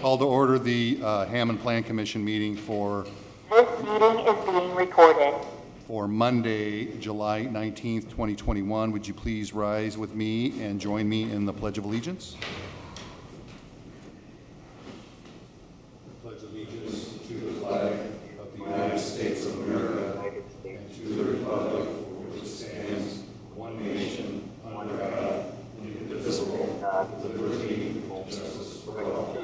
call to order the Hammond Plan Commission meeting for This meeting is being recorded. Monday, July 19th, 2021. Would you please rise with me and join me in the Pledge of Allegiance? Pledge allegiance to the flag of the United States of America and to the republic for which it stands, one nation, under God, indivisible, with liberty and justice for all.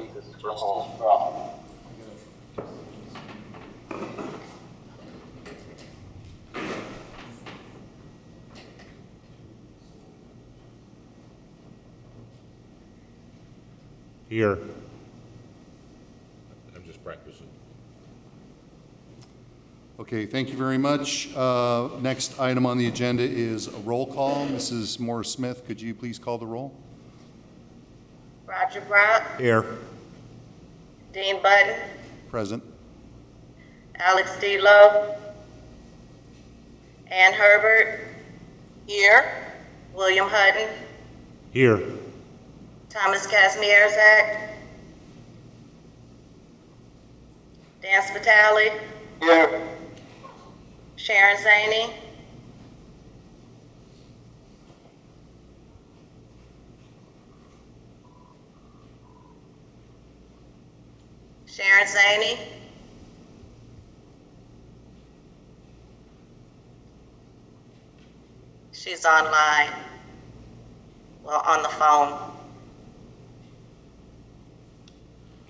Here. I'm just practicing. Okay, thank you very much. Next item on the agenda is a roll call. Mrs. Morris-Smith, could you please call the roll? Roger Brock, Here. Dean Button, Present. Alex D. Lowe, Ann Herbert, here, William Hutton, Here. Thomas Kazmierzak, Dan Spitali, Here. Sharon Zaney, Sharon Zaney, she's online, well, on the phone.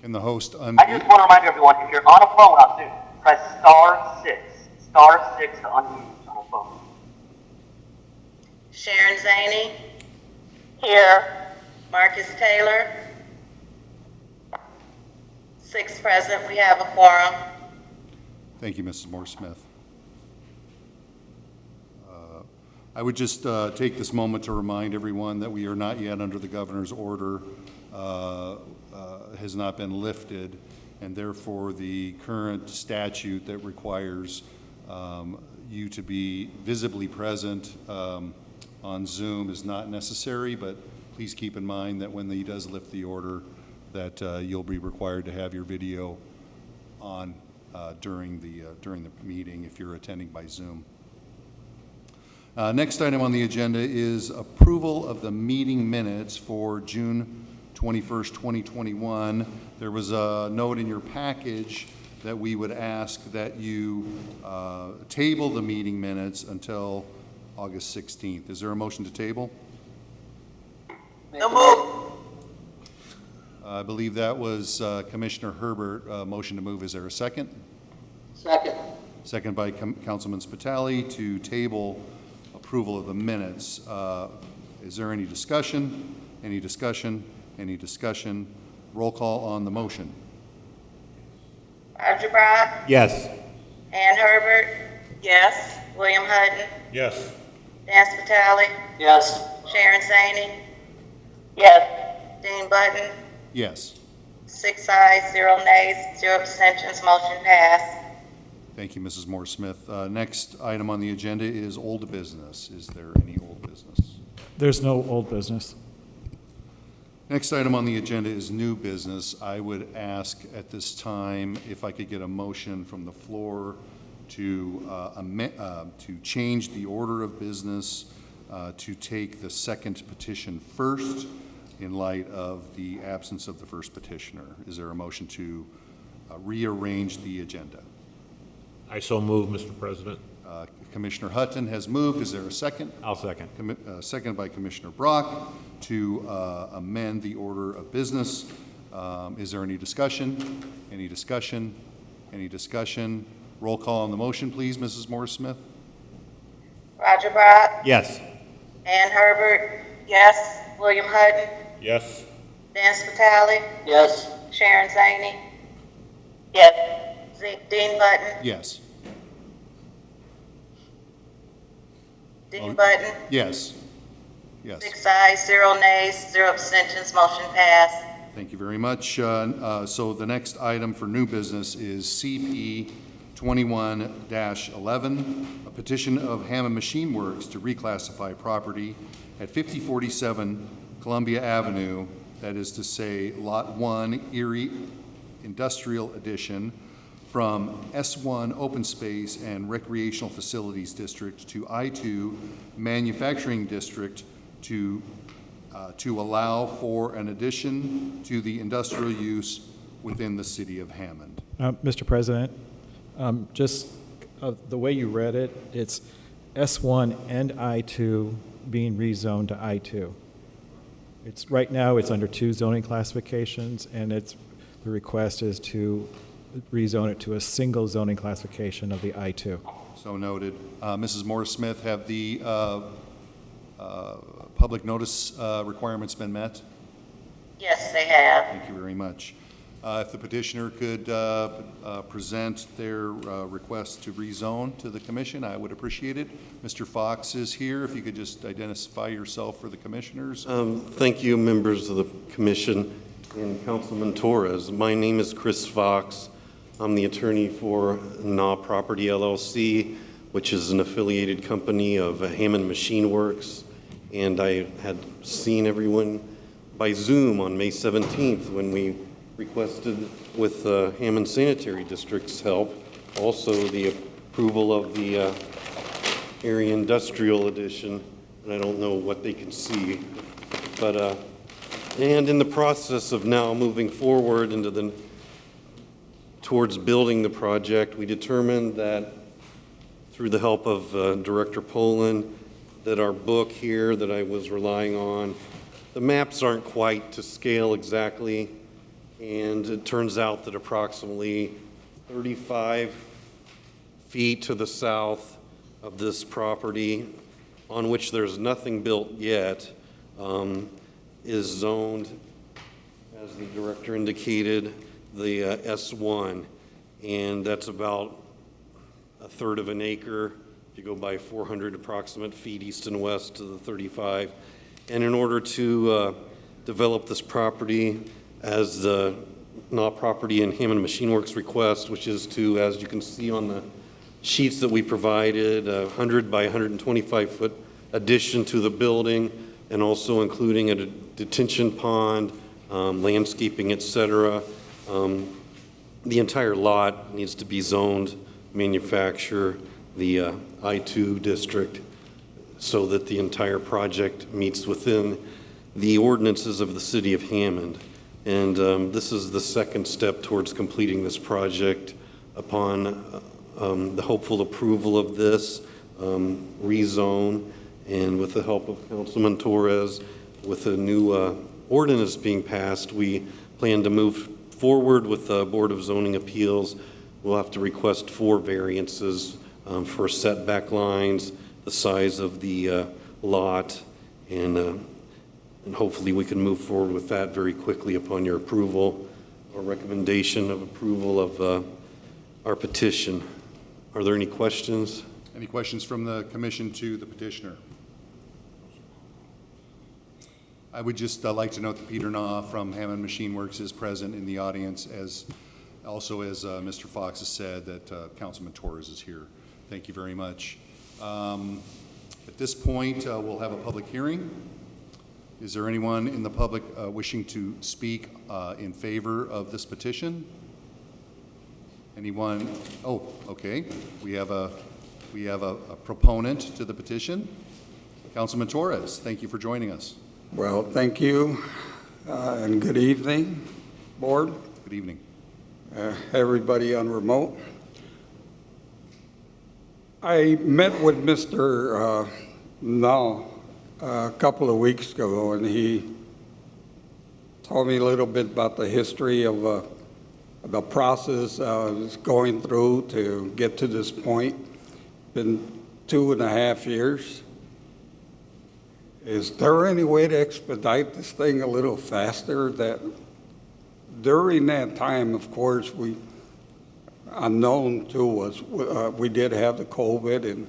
Can the host I just want to remind everyone, if you're on a phone on Zoom, press star six to unmute on a phone. Sharon Zaney, Here. Marcus Taylor, 6 present, we have a quorum. Thank you, Mrs. Morris-Smith. I would just take this moment to remind everyone that we are not yet under the governor's order, has not been lifted, and therefore the current statute that requires you to be visibly present on Zoom is not necessary, but please keep in mind that when he does lift the order, that you'll be required to have your video on during the meeting if you're attending by Zoom. Next item on the agenda is approval of the meeting minutes for June 21st, 2021. There was a note in your package that we would ask that you table the meeting minutes until August 16th. Is there a motion to table? No move. I believe that was Commissioner Herbert, motion to move. Is there a second? Second. Second by Councilman Spitali to table approval of the minutes. Is there any discussion? Any discussion? Any discussion? Roll call on the motion. Roger Brock, Yes. Ann Herbert, yes, William Hutton, Yes. Dan Spitali, Yes. Sharon Zaney, Yes. Dean Button, Yes. 6 ayes, 0 nays, 0 abstentions, motion passed. Thank you, Mrs. Moore-Smith. Next item on the agenda is old business. Is there any old business? There's no old business. Next item on the agenda is new business. I would ask at this time if I could get a motion from the floor to change the order of business, to take the second petition first in light of the absence of the first petitioner. Is there a motion to rearrange the agenda? I so move, Mr. President. Commissioner Hutton has moved. Is there a second? I'll second. Second by Commissioner Brock to amend the order of business. Is there any discussion? Any discussion? Any discussion? Roll call on the motion, please, Mrs. Morris-Smith. Roger Brock, Yes. Ann Herbert, yes, William Hutton, Yes. Dan Spitali, Yes. Sharon Zaney, Yes. Dean Button, Yes. Dean Button, Yes. Yes. 6 ayes, 0 nays, 0 abstentions, motion passed. Thank you very much. So the next item for new business is CP 21-11, a petition of Hammond Machine Works to reclassify property at 5047 Columbia Avenue, that is to say Lot 1, Erie Industrial Edition from S1 Open Space and Recreational Facilities District to I2 Manufacturing District to allow for an addition to the industrial use within the city of Hammond. Mr. President, just the way you read it, it's S1 and I2 being rezoned to I2. It's right now it's under 2 zoning classifications, and the request is to rezone it to a single zoning classification of the I2. So noted. Mrs. Morris-Smith, have the public notice requirements been met? Yes, they have. Thank you very much. If the petitioner could present their request to rezone to the commission, I would appreciate it. Mr. Fox is here. If you could just identify yourself for the commissioners. Thank you, members of the commission and Councilman Torres. My name is Chris Fox. I'm the attorney for NA Property LLC, which is an affiliated company of Hammond Machine Works. And I had seen everyone by Zoom on May 17th when we requested, with Hammond Sanitary District's help, also the approval of the area industrial edition. And I don't know what they can see, but and in the process of now moving forward towards building the project, we determined that through the help of Director Poland, that our book here that I was relying on, the maps aren't quite to scale exactly. And it turns out that approximately 35 feet to the south of this property, on which there's nothing built yet, is zoned, as the director indicated, the S1. And that's about 1/3 of an acre if you go by 400 approximate feet east and west to the 35. And in order to develop this property, as the NA Property and Hammond Machine Works request, which is to, as you can see on the sheets that we provided, 100 by 125 foot addition to the building, and also including a detention pond, landscaping, etc. The entire lot needs to be zoned manufacture, the I2 district, so that the entire project meets within the ordinances of the city of Hammond. And this is the second step towards completing this project upon the hopeful approval of this rezone, and with the help of Councilman Torres, with a new ordinance being passed, we plan to move forward with the Board of Zoning Appeals. We'll have to request 4 variances for setback lines, the size of the lot, and hopefully we can move forward with that very quickly upon your approval or recommendation of approval of our petition. Are there any questions? Any questions from the commission to the petitioner? I would just like to note that Peter Naw from Hammond Machine Works is present in the audience, as Mr. Fox has said, that Councilman Torres is here. Thank you very much. At this point, we'll have a public hearing. Is there anyone in the public wishing to speak in favor of this petition? Anyone? Oh, okay. We have a proponent to the petition. Councilman Torres, thank you for joining us. Well, thank you, and good evening, board. Good evening. Everybody on remote. I met with Mr. Now a couple of weeks ago, and he told me a little bit about the history of the process going through to get to this point. Been 2.5 years. Is there any way to expedite this thing a little faster? That during that time, of course, unknown to us, we did have the COVID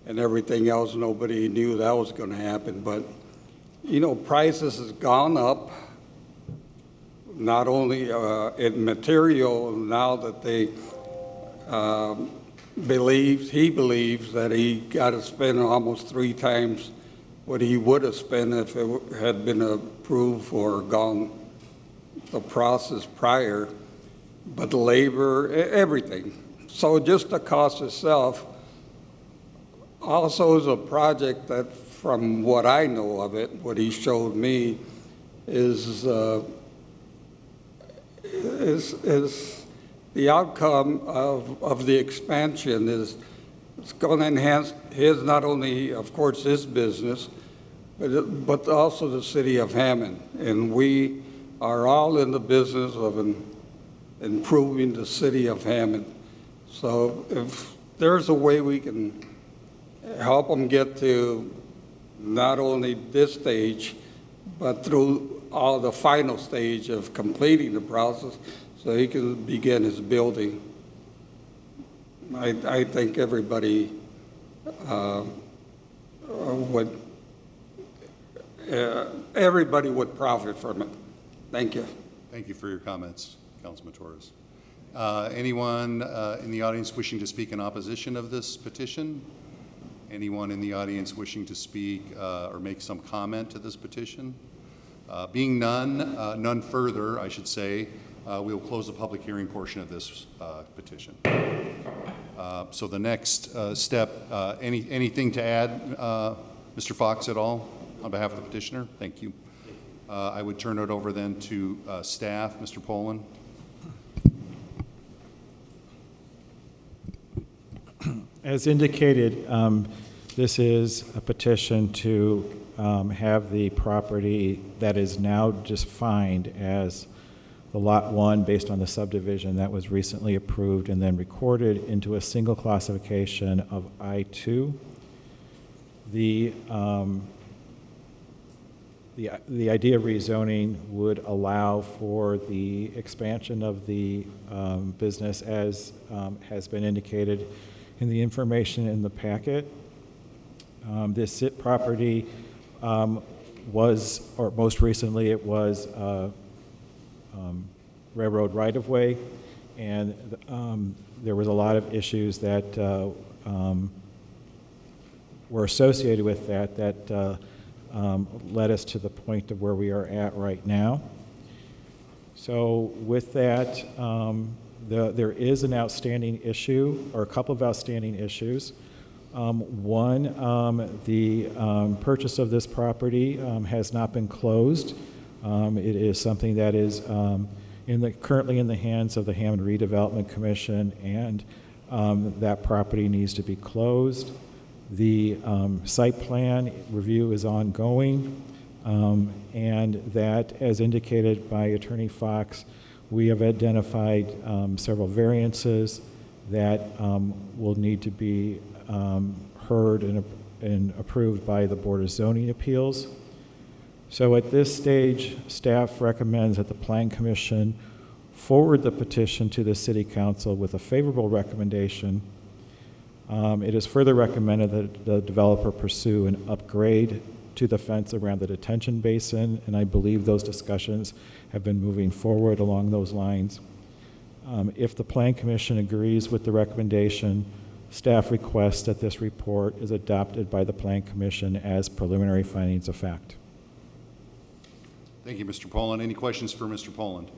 and everything else. Nobody knew that was going to happen. But, you know, prices has gone up, not only in material, now that they he believes that he got to spend almost 3 times what he would have spent if it had been approved or gone the process prior, but labor, everything. So just the cost itself also is a project that, from what I know of it, what he showed me, is the outcome of the expansion is it's going to enhance his, not only, of course, his business, but also the city of Hammond. And we are all in the business of improving the city of Hammond. So if there's a way we can help them get to not only this stage, but through all the final stage of completing the process, so he can begin his building, I think everybody would profit from it. Thank you. Thank you for your comments, Councilman Torres. Anyone in the audience wishing to speak in opposition of this petition? Anyone in the audience wishing to speak or make some comment to this petition? Being none further, I should say, we will close the public hearing portion of this petition. So the next step, anything to add, Mr. Fox, at all on behalf of the petitioner? Thank you. I would turn it over then to staff, Mr. Poland. As indicated, this is a petition to have the property that is now defined as the Lot 1 based on the subdivision that was recently approved and then recorded into a single classification of I-2. The idea of rezoning would allow for the expansion of the business as has been indicated in the information in the packet. This SIT property was, or most recently it was, railroad right-of-way, and there was a lot of issues that were associated with that led us to the point of where we are at right now. So with that, there is an outstanding issue, or a couple of outstanding issues. One, the purchase of this property has not been closed. It is something that is currently in the hands of the Hammond Redevelopment Commission, and that property needs to be closed. The site plan review is ongoing, and that, as indicated by Attorney Fox, we have identified several variances that will need to be heard and approved by the Board of Zoning Appeals. So at this stage, staff recommends that the Plan Commission forward the petition to the City Council with a favorable recommendation. It is further recommended that the developer pursue an upgrade to the fence around the detention basin, and I believe those discussions have been moving forward along those lines. If the Plan Commission agrees with the recommendation, staff requests that this report is adopted by the Plan Commission as preliminary findings of fact. Thank you, Mr. Poland. Any questions for Mr. Poland?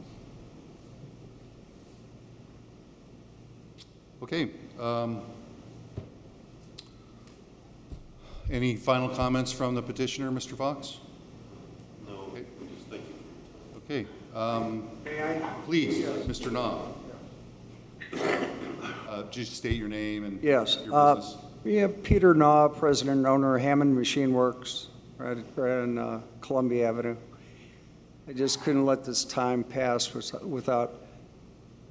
Okay. Any final comments from the petitioner, Mr. Fox? No, Okay. just thank you. Okay. Please, Mr. Knopf. Just state your name and Yes. your business. Yeah, Peter Naw, president and owner of Hammond Machine Works, right on Columbia Avenue. I just couldn't let this time pass without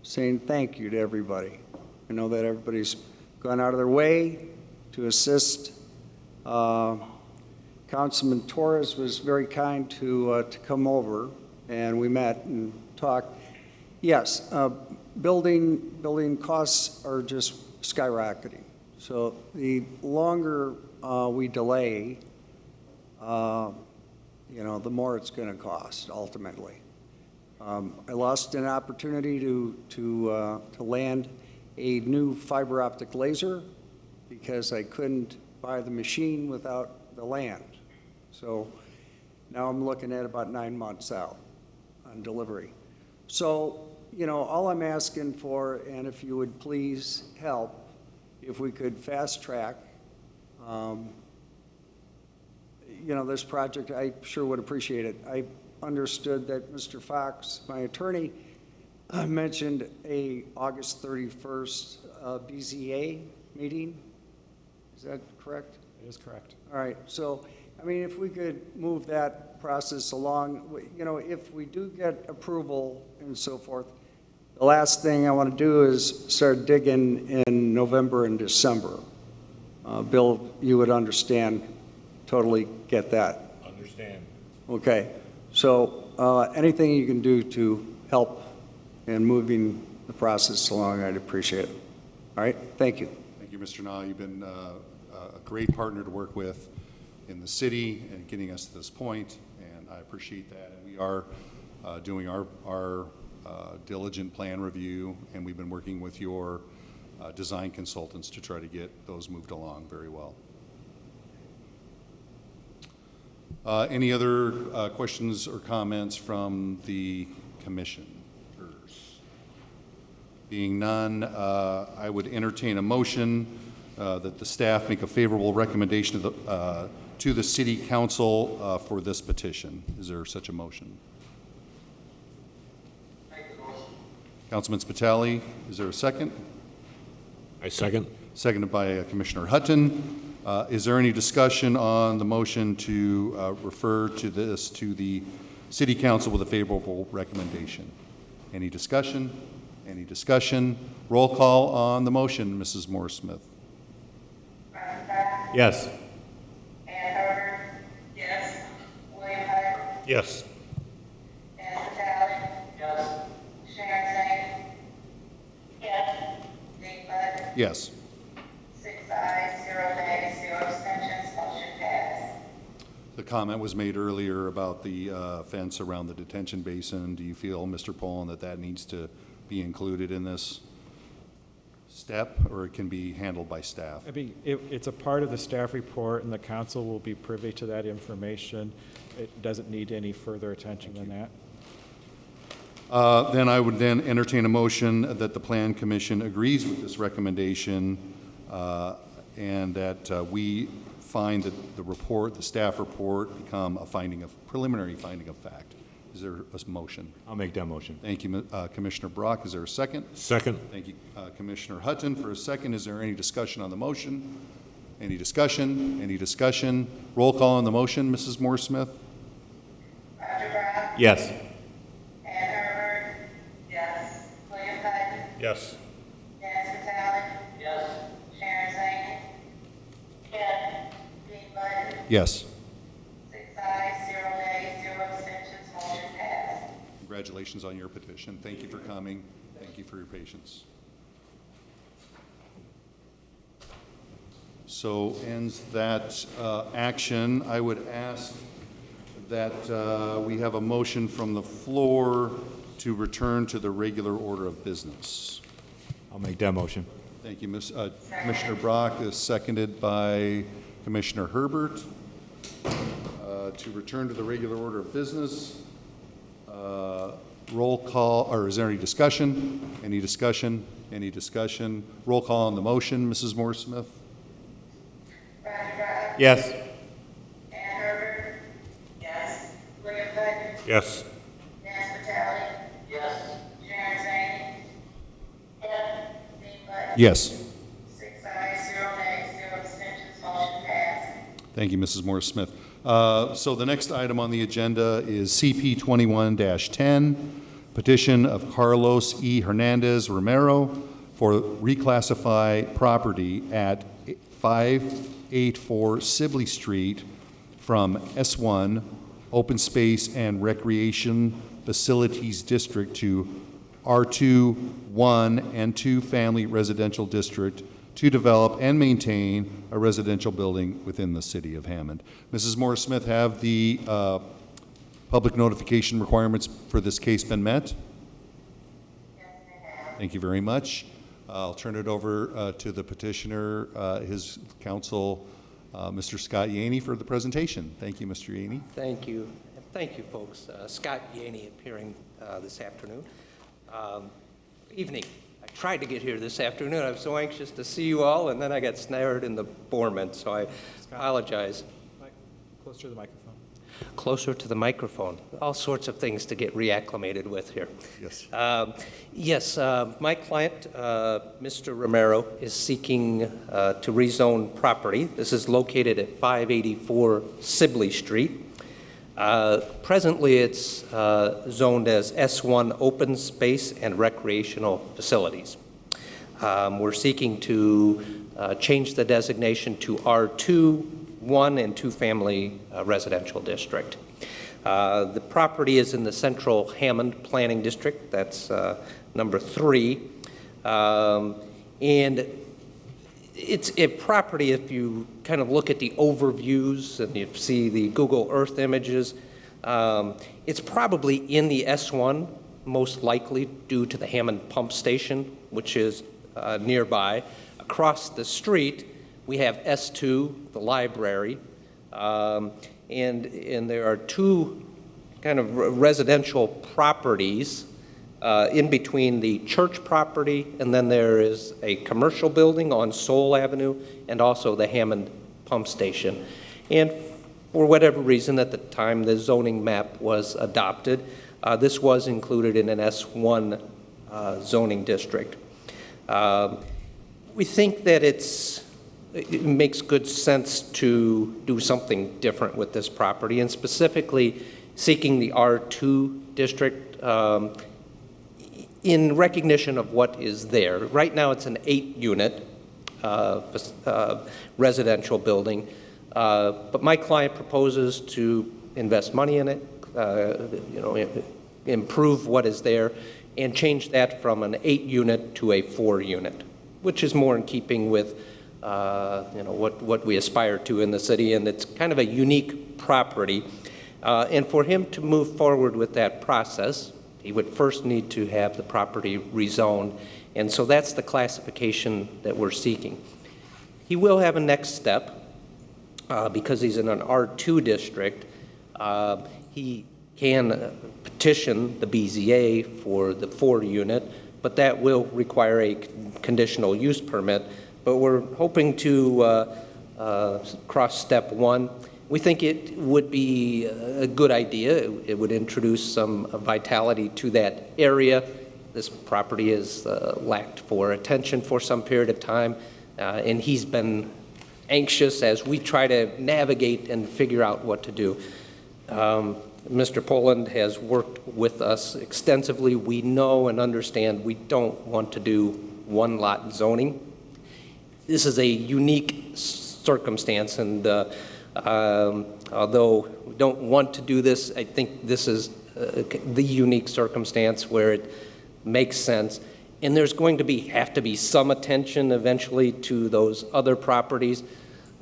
saying thank you to everybody. I know that everybody's gone out of their way to assist. Councilman Torres was very kind to come over, and we met and talked. Yes, building costs are just skyrocketing. So the longer we delay, the more it's going to cost ultimately. I lost an opportunity to land a new fiber optic laser because I couldn't buy the machine without the land. So now I'm looking at about 9 months out. on delivery. So, you know, all I'm asking for, and if you would please help, if we could fast track, you know, this project, I sure would appreciate it. I understood that Mr. Fox, my attorney, mentioned a August 31st BZA meeting. Is that correct? It is correct. All right, so, I mean, if we could move that process along, you know, if we do get approval and so forth, the last thing I want to do is start digging in November and December. Bill, you would understand, totally get that. Understand. Okay, so anything you can do to help in moving the process along, I'd appreciate it. All right, thank you. Thank you, Mr. Na. You've been a great partner to work with in the city and getting us to this point, and I appreciate that. And we are doing our diligent plan review, and we've been working with your design consultants to try to get those moved along very well. Any other questions or comments from the commissioners? Being none, I would entertain a motion that the staff make a favorable recommendation to the city council for this petition. Is there such a motion? Councilman Spitali, is there a second? I second. Seconded by Commissioner Hutton. Is there any discussion on the motion to refer to this to the city council with a favorable recommendation? Any discussion? Any discussion? Roll call on the motion, Mrs. Morris-Smith. Yes. Ann Herbert? Yes. William Hurt? Yes. Dan Vitale? Yes. Sharon Zane? Yes. Dean Bud? Yes. 6 ayes, 0 nays, 0 abstentions, motion passed. The comment was made earlier about the fence around the detention basin. Do you feel, Mr. Poland, that that needs to be included in this step, or it can be handled by staff? It's a part of the staff report, and the council will be privy to that information. It doesn't need any further attention than that. Then I would then entertain a motion that the Plan Commission agrees with this recommendation and that we find that the staff report, become a preliminary finding of fact. Is there a motion? I'll make that motion. Thank you, Commissioner Brock. Is there a second? Second. Thank you, Commissioner Hutton, for a second. Is there any discussion on the motion? Any discussion? Any discussion? Roll call on the motion, Mrs. Moore-Smith? Roger Brown? Yes. Ann Herbert? Yes. William Hutton? Yes. Dan Vitale? Yes. Sharon Zane? Yes. Dean Bud? Yes. 6 ayes, 0 nays, 0 abstentions, motion passed. Congratulations on your petition. Thank you for coming. Thank you for your patience. So ends that action. I would ask that we have a motion from the floor to return to the regular order of business. I'll make that motion. Thank you, Commissioner Brock. Is seconded by Commissioner Herbert. To return to the regular order of business. Roll call, or is there any discussion? Any discussion? Any discussion? Roll call on the motion, Mrs. Moore-Smith? Roger Brown? Yes. Ann Herbert? Yes. William Hutton? Yes. Dan Vitale? Yes. Sharon Zane? Yes. Dean Bud? Yes. 6 ayes, 0 nays, 0 abstentions, motion passed. Thank you, Mrs. Morris-Smith. So the next item on the agenda is CP 21-10, petition of Carlos E. Hernandez Romero for reclassify property at 584 Sibley Street from S1 Open Space and Recreation Facilities District to R2 1 and 2 Family Residential District to develop and maintain a residential building within the city of Hammond. Mrs. Morris-Smith, have the public notification requirements for this case been met? Yes, they have. Thank you very much. I'll turn it over to the petitioner, his counsel, Mr. Scott Yaney, for the presentation. Thank you, Mr. Yaney. Thank you. Thank you, folks. Scott Yaney appearing this afternoon. Evening. I tried to get here this afternoon. I was so anxious to see you all, and then I got snared in the Borman, so I apologize. Closer to the microphone. Closer to the microphone. All sorts of things to get reacclimated with here. Yes. Yes, my client, Mr. Romero, is seeking to rezone property. This is located at 584 Sibley Street. Presently, it's zoned as S1 open space and recreational facilities. We're seeking to change the designation to R2, 1 and 2 family residential district. The property is in the central Hammond planning district. That's number 3. And it's a property, if you kind of look at the overviews and you see the Google Earth images, it's probably in the S1, most likely due to the Hammond pump station, which is nearby. Across the street, we have S2, the library, and there are 2 kind of residential properties in between the church property, and then there is a commercial building on Soul Avenue, and also the Hammond pump station. And for whatever reason, at the time the zoning map was adopted, this was included in an S1 zoning district. We think that it makes good sense to do something different with this property, and specifically seeking the R2 district in recognition of what is there. Right now, it's an 8-unit residential building, but my client proposes to invest money in it, improve what is there, and change that from an 8-unit to a 4-unit, which is more in keeping with what we aspire to in the city, and it's kind of a unique property. And for him to move forward with that process, he would first need to have the property rezoned, and so that's the classification that we're seeking. He will have a next step because he's in an R2 district. He can petition the BZA for the 4-unit, but that will require a conditional use permit. But we're hoping to cross step 1. We think it would be a good idea. It would introduce some vitality to that area. This property has lacked for attention for some period of time, and he's been anxious as we try to navigate and figure out what to do. Mr. Poland has worked with us extensively. We know and understand we don't want to do one-lot zoning. This is a unique circumstance, and although we don't want to do this, I think this is the unique circumstance where it makes sense. And there's going to have to be some attention eventually to those other properties.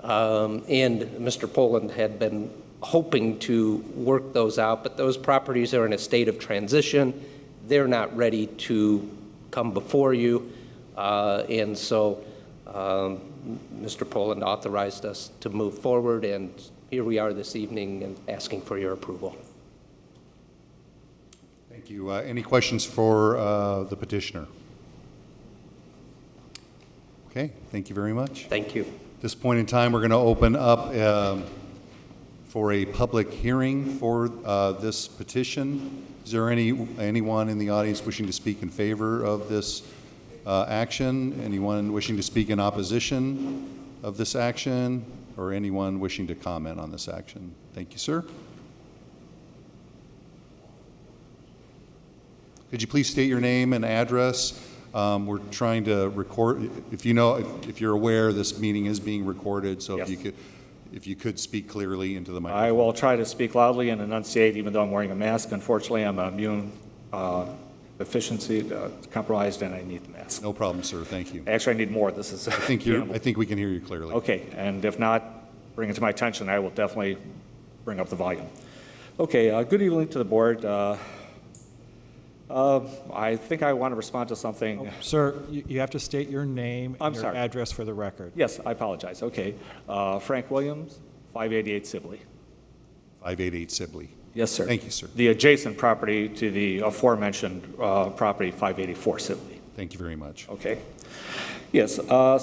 And Mr. Poland had been hoping to work those out, but those properties are in a state of transition. They're not ready to come before you. And so Mr. Poland authorized us to move forward, and here we are this evening and asking for your approval. Thank you. Any questions for the petitioner? Okay, thank you very much. Thank you. At this point in time, we're going to open up for a public hearing for this petition. Is there anyone in the audience wishing to speak in favor of this action? Anyone wishing to speak in opposition of this action? Or anyone wishing to comment on this action? Thank you, sir. Could you please state your name and address? We're trying to record, if you're aware, this meeting is being recorded, so Yes. if you could speak clearly into the microphone. I will try to speak loudly and enunciate, even though I'm wearing a mask. Unfortunately, I'm immune deficiency compromised, and I need the mask. No problem, sir. Thank you. Actually, I need more. This is. I think we can hear you clearly. Okay, and if not, bring it to my attention. I will definitely bring up the volume. Okay, good evening to the board. I think I want to respond to something. Sir, you have to state your name I'm and your sorry. address for the record. Yes, I apologize. Okay, Frank Williams, 588 Sibley. 588 Sibley. Yes, sir. Thank you, sir. The adjacent property to the aforementioned property, 584 Sibley. Thank you very much. Okay. Yes, I'd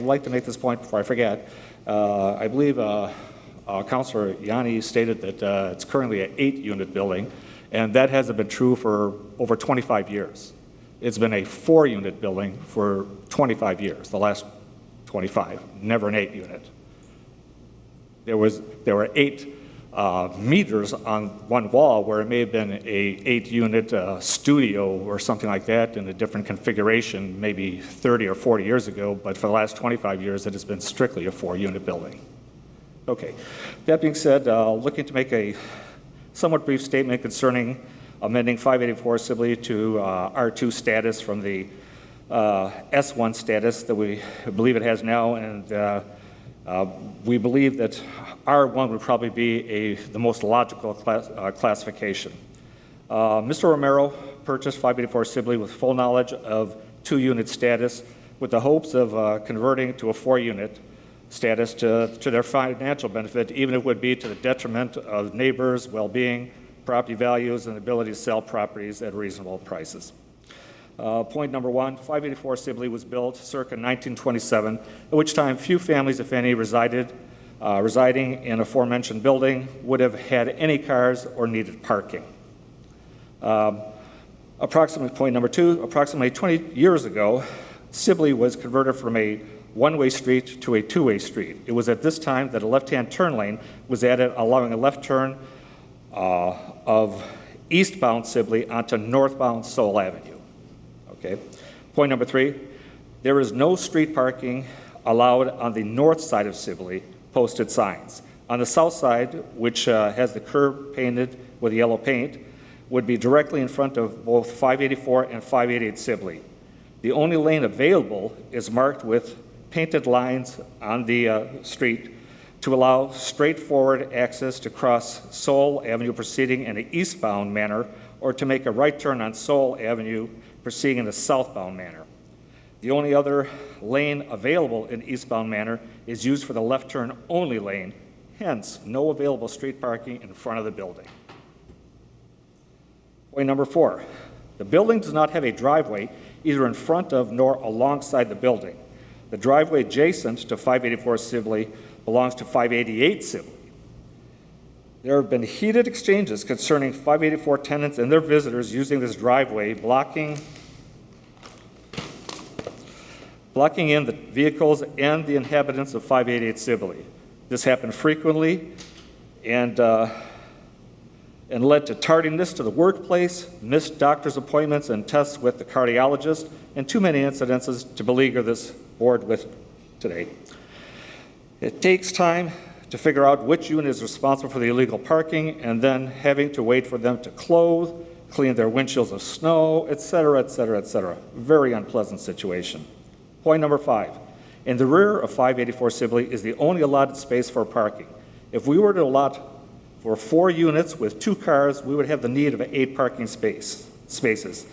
like to make this point before I forget. I believe Councilor Yanni stated that it's currently an 8-unit building, and that hasn't been true for over 25 years. It's been a 4-unit building for 25 years, the last 25, never an 8-unit. There were 8 meters on one wall where it may have been a 8-unit studio or something like that in a different configuration, maybe 30 or 40 years ago, but for the last 25 years, it has been strictly a 4-unit building. Okay, that being said, looking to make a somewhat brief statement concerning amending 584 Sibley to R2 status from the S1 status that we believe it has now, and we believe that R1 would probably be the most logical classification. Mr. Romero purchased 584 Sibley with full knowledge of 2-unit status with the hopes of converting to a 4-unit status to their financial benefit, even if it would be to the detriment of neighbors' well-being, property values, and the ability to sell properties at reasonable prices. Point number 1, 584 Sibley was built circa 1927, at which time few families, if any, residing in aforementioned building would have had any cars or needed parking. Point number 2, approximately 20 years ago, Sibley was converted from a one-way street to a two-way street. It was at this time that a left-hand turn lane was added, allowing a left turn of eastbound Sibley onto northbound Sowell Avenue. Okay. Point number 3, there is no street parking allowed on the north side of Sibley, posted signs. On the south side, which has the curb painted with yellow paint, would be directly in front of both 584 and 588 Sibley. The only lane available is marked with painted lines on the street to allow straightforward access to cross Sowell Avenue proceeding in an eastbound manner or to make a right turn on Sowell Avenue proceeding in a southbound manner. The only other lane available in eastbound manner is used for the left turn only lane, hence no available street parking in front of the building. Point number 4, the building does not have a driveway either in front of nor alongside the building. The driveway adjacent to 584 Sibley belongs to 588 Sibley. There have been heated exchanges concerning 584 tenants and their visitors using this driveway, blocking in the vehicles and the inhabitants of 588 Sibley. This happened frequently and led to tardiness to the workplace, missed doctor's appointments and tests with the cardiologist, and too many incidences to beleaguer this board with today. It takes time to figure out which unit is responsible for the illegal parking and then having to wait for them to close, clean their windshields of snow, et cetera, et cetera, et cetera. Very unpleasant situation. Point number 5, in the rear of 584 Sibley is the only allotted space for parking. If we were to allot for 4 units with 2 cars, we would have the need of 8 parking spaces.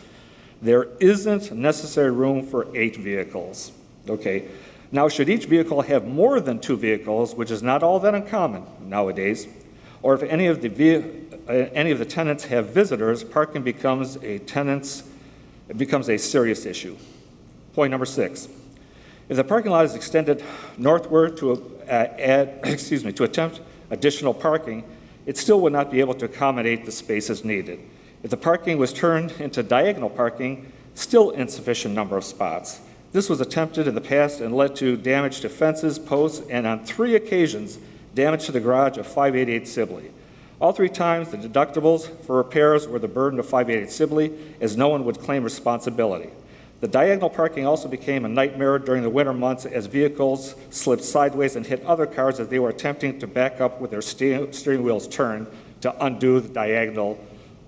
There isn't necessary room for 8 vehicles. Okay. Now, should each vehicle have more than 2 vehicles, which is not all that uncommon nowadays, or if any of the tenants have visitors, parking becomes a serious issue. Point number 6. If the parking lot is extended northward to attempt additional parking, it still would not be able to accommodate the spaces needed. If the parking was turned into diagonal parking, still insufficient number of spots. This was attempted in the past and led to damage to fences, posts, and on 3 occasions, damage to the garage of 588 Sibley. All 3 times, the deductibles for repairs were the burden of 588 Sibley, as no one would claim responsibility. The diagonal parking also became a nightmare during the winter months as vehicles slipped sideways and hit other cars as they were attempting to back up with their steering wheels turned to undo the diagonal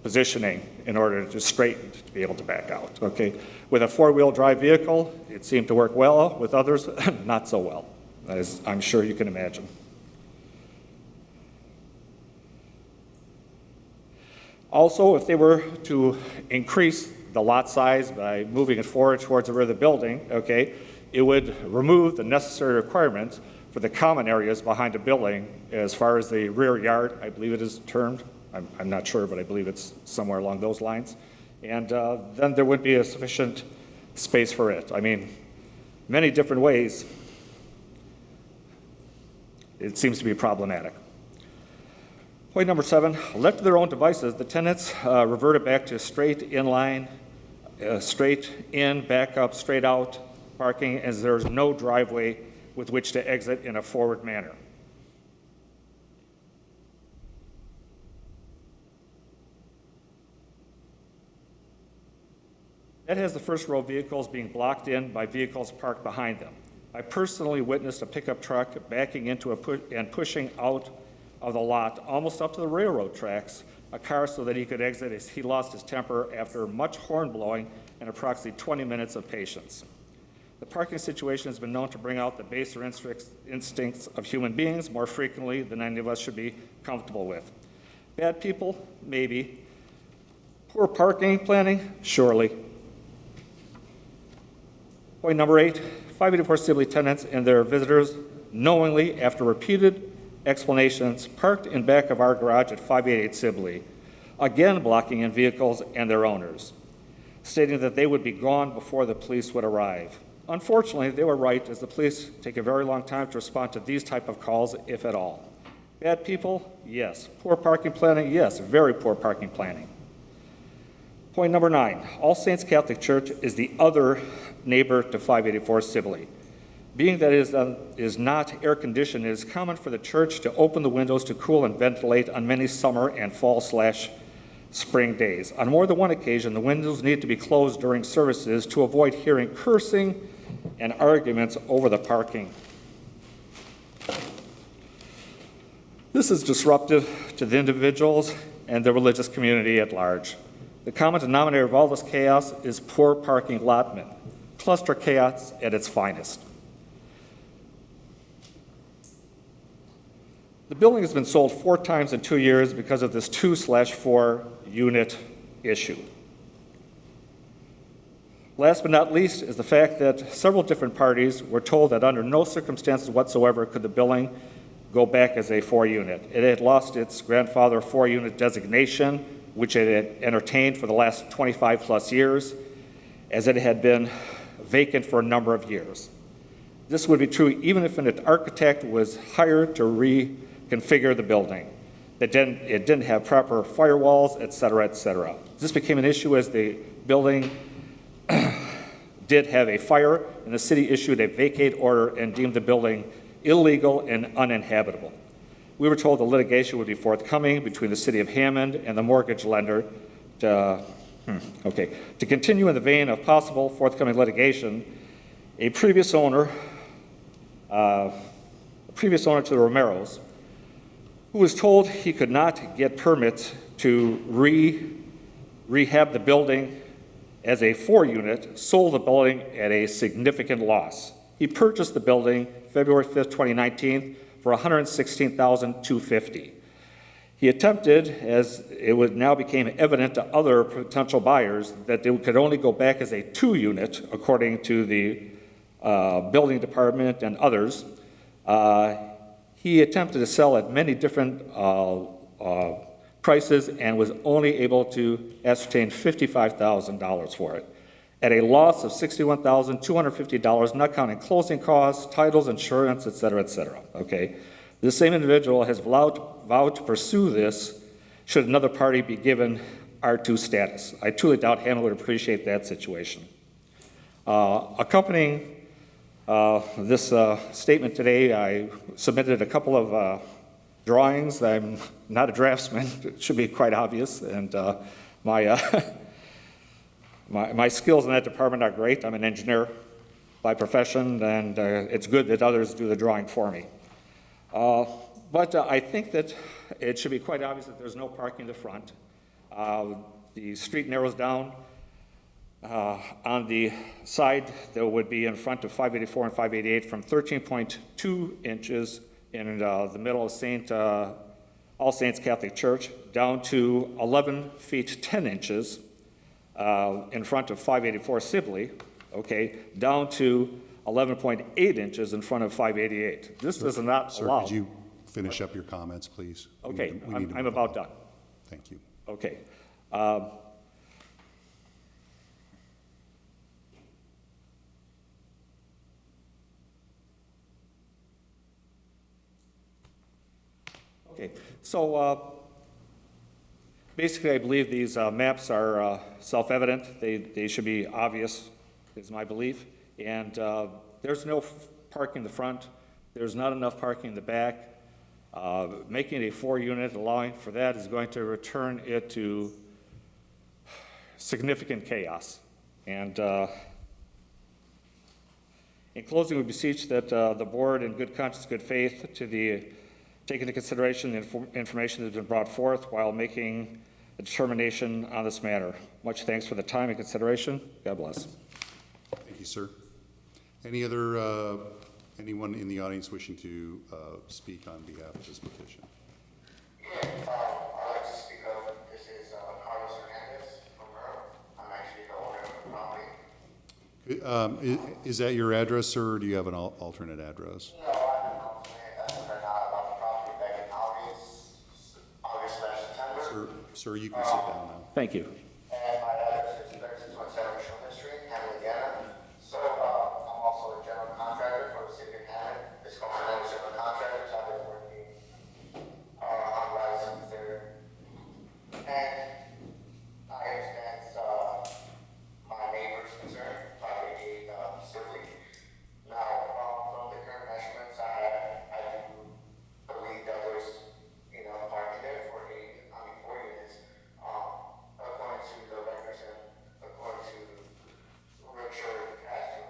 positioning in order to straighten to be able to back out. Okay, with a 4-wheel drive vehicle, it seemed to work well. With others, not so well, as I'm sure you can imagine. Also, if they were to increase the lot size by moving it forward towards the rear of the building, okay, it would remove the necessary requirements for the common areas behind the building, as far as the rear yard, I believe it is termed. I'm not sure, but I believe it's somewhere along those lines. And then there would be a sufficient space for it. I mean, many different ways, it seems to be problematic. Point number 7, left to their own devices, the tenants reverted back to straight inline, straight in, back up, straight out parking, as there's no driveway with which to exit in a forward manner. That has the first row of vehicles being blocked in by vehicles parked behind them. I personally witnessed a pickup truck backing into and pushing out of the lot almost up to the railroad tracks, a car so that he could exit as he lost his temper after much horn blowing and approximately 20 minutes of patience. The parking situation has been known to bring out the baser instincts of human beings more frequently than any of us should be comfortable with. Bad people? Maybe. Poor parking planning? Surely. Point number 8, 584 Sibley tenants and their visitors knowingly, after repeated explanations, parked in back of our garage at 588 Sibley, again blocking in vehicles and their owners, stating that they would be gone before the police would arrive. Unfortunately, they were right, as the police take a very long time to respond to these type of calls, if at all. Bad people? Yes. Poor parking planning? Yes, very poor parking planning. Point number 9, All Saints Catholic Church is the other neighbor to 584 Sibley. Being that it is not air-conditioned, it is common for the church to open the windows to cool and ventilate on many summer and fall/spring days. On more than one occasion, the windows need to be closed during services to avoid hearing cursing and arguments over the parking. This is disruptive to the individuals and the religious community at large. The common denominator of all this chaos is poor parking allotment, cluster chaos at its finest. The building has been sold 4 times in 2 years because of this 2/4 unit issue. Last but not least is the fact that several different parties were told that under no circumstances whatsoever could the building go back as a 4-unit. It had lost its grandfather 4-unit designation, which it had entertained for the last 25 plus years, as it had been vacant for a number of years. This would be true even if an architect was hired to reconfigure the building. It didn't have proper firewalls, et cetera, et cetera. This became an issue as the building did have a fire, and the city issued a vacate order and deemed the building illegal and uninhabitable. We were told the litigation would be forthcoming between the city of Hammond and the mortgage lender to continue in the vein of possible forthcoming litigation. A previous owner to the Romeros, who was told he could not get permits to rehab the building as a 4-unit, sold the building at a significant loss. He purchased the building February 5th, 2019 for $116,250. He attempted, as it now became evident to other potential buyers, that they could only go back as a 2-unit, according to the building department and others. He attempted to sell at many different prices and was only able to ascertain $55,000 for it, at a loss of $61,250, not counting closing costs, titles, insurance, et cetera, okay? This same individual has vowed to pursue this should another party be given R2 status. I truly doubt Hammond would appreciate that situation. Accompanying this statement today, I submitted a couple of drawings. I'm not a draftsman, it should be quite obvious, and my skills in that department are great. I'm an engineer by profession, and it's good that others do the drawing for me. But I think that it should be quite obvious that there's no parking in the front. The street narrows down. On the side that would be in front of 584 and 588 from 13.2 inches in the middle of All Saints Catholic Church down to 11 feet 10 inches in front of 584 Sibley, okay, down to 11.8 inches in front of 588. This does not Sir, allow. could you finish up your comments, please? Okay, We need to I'm move about on. done. Thank you. Okay. Okay, so basically, I believe these maps are self-evident. They should be obvious, is my belief. And there's no parking in the front. There's not enough parking in the back. Making it a 4-unit, allowing for that, is going to return it to significant chaos. And in closing, we beseech that the board, in good conscience, good faith, take into consideration the information that has been brought forth while making a determination on this matter. Much thanks for the time and consideration. God bless. Thank you, sir. Any other, anyone in the audience wishing to speak on behalf of this petition? I'd like to speak up. This is Carlos Hernandez from Merrill. I'm actually the owner of the property. Is that your address, sir, or do you have an alternate address? No, I'm an alternate. That's when I bought the property back in August/September. Sir, you can sit down now. Thank you. And my address is 3617 Shulman Street, Hammond, Indiana. So I'm also a general contractor for the city of Hammond. It's called Hammond General Contractors. I've been working on license there. And I understand my neighbor's concern, 588 Sibley. Now, from the current measurements I have, I do believe that there's enough parking there for 4 units. According to the records and according to Richard Castro,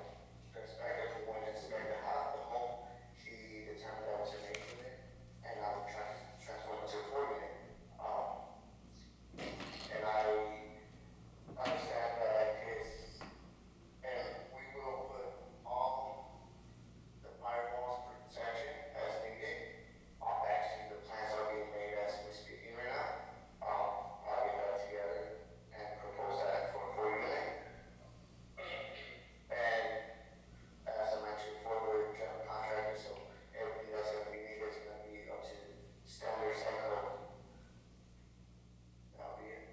the inspector who went and inspected the home, he determined that was an 8 unit, and I would transform it to a 4 unit. And I understand that and we will put all the firewalls for protection as needed. Actually, the plans are being made as we're speaking right now. I'll get that together and propose that for a 4 unit. And as I mentioned before, we're a general contractor, so everything that's going to be needed is going to be up to standards and code. That'll be it.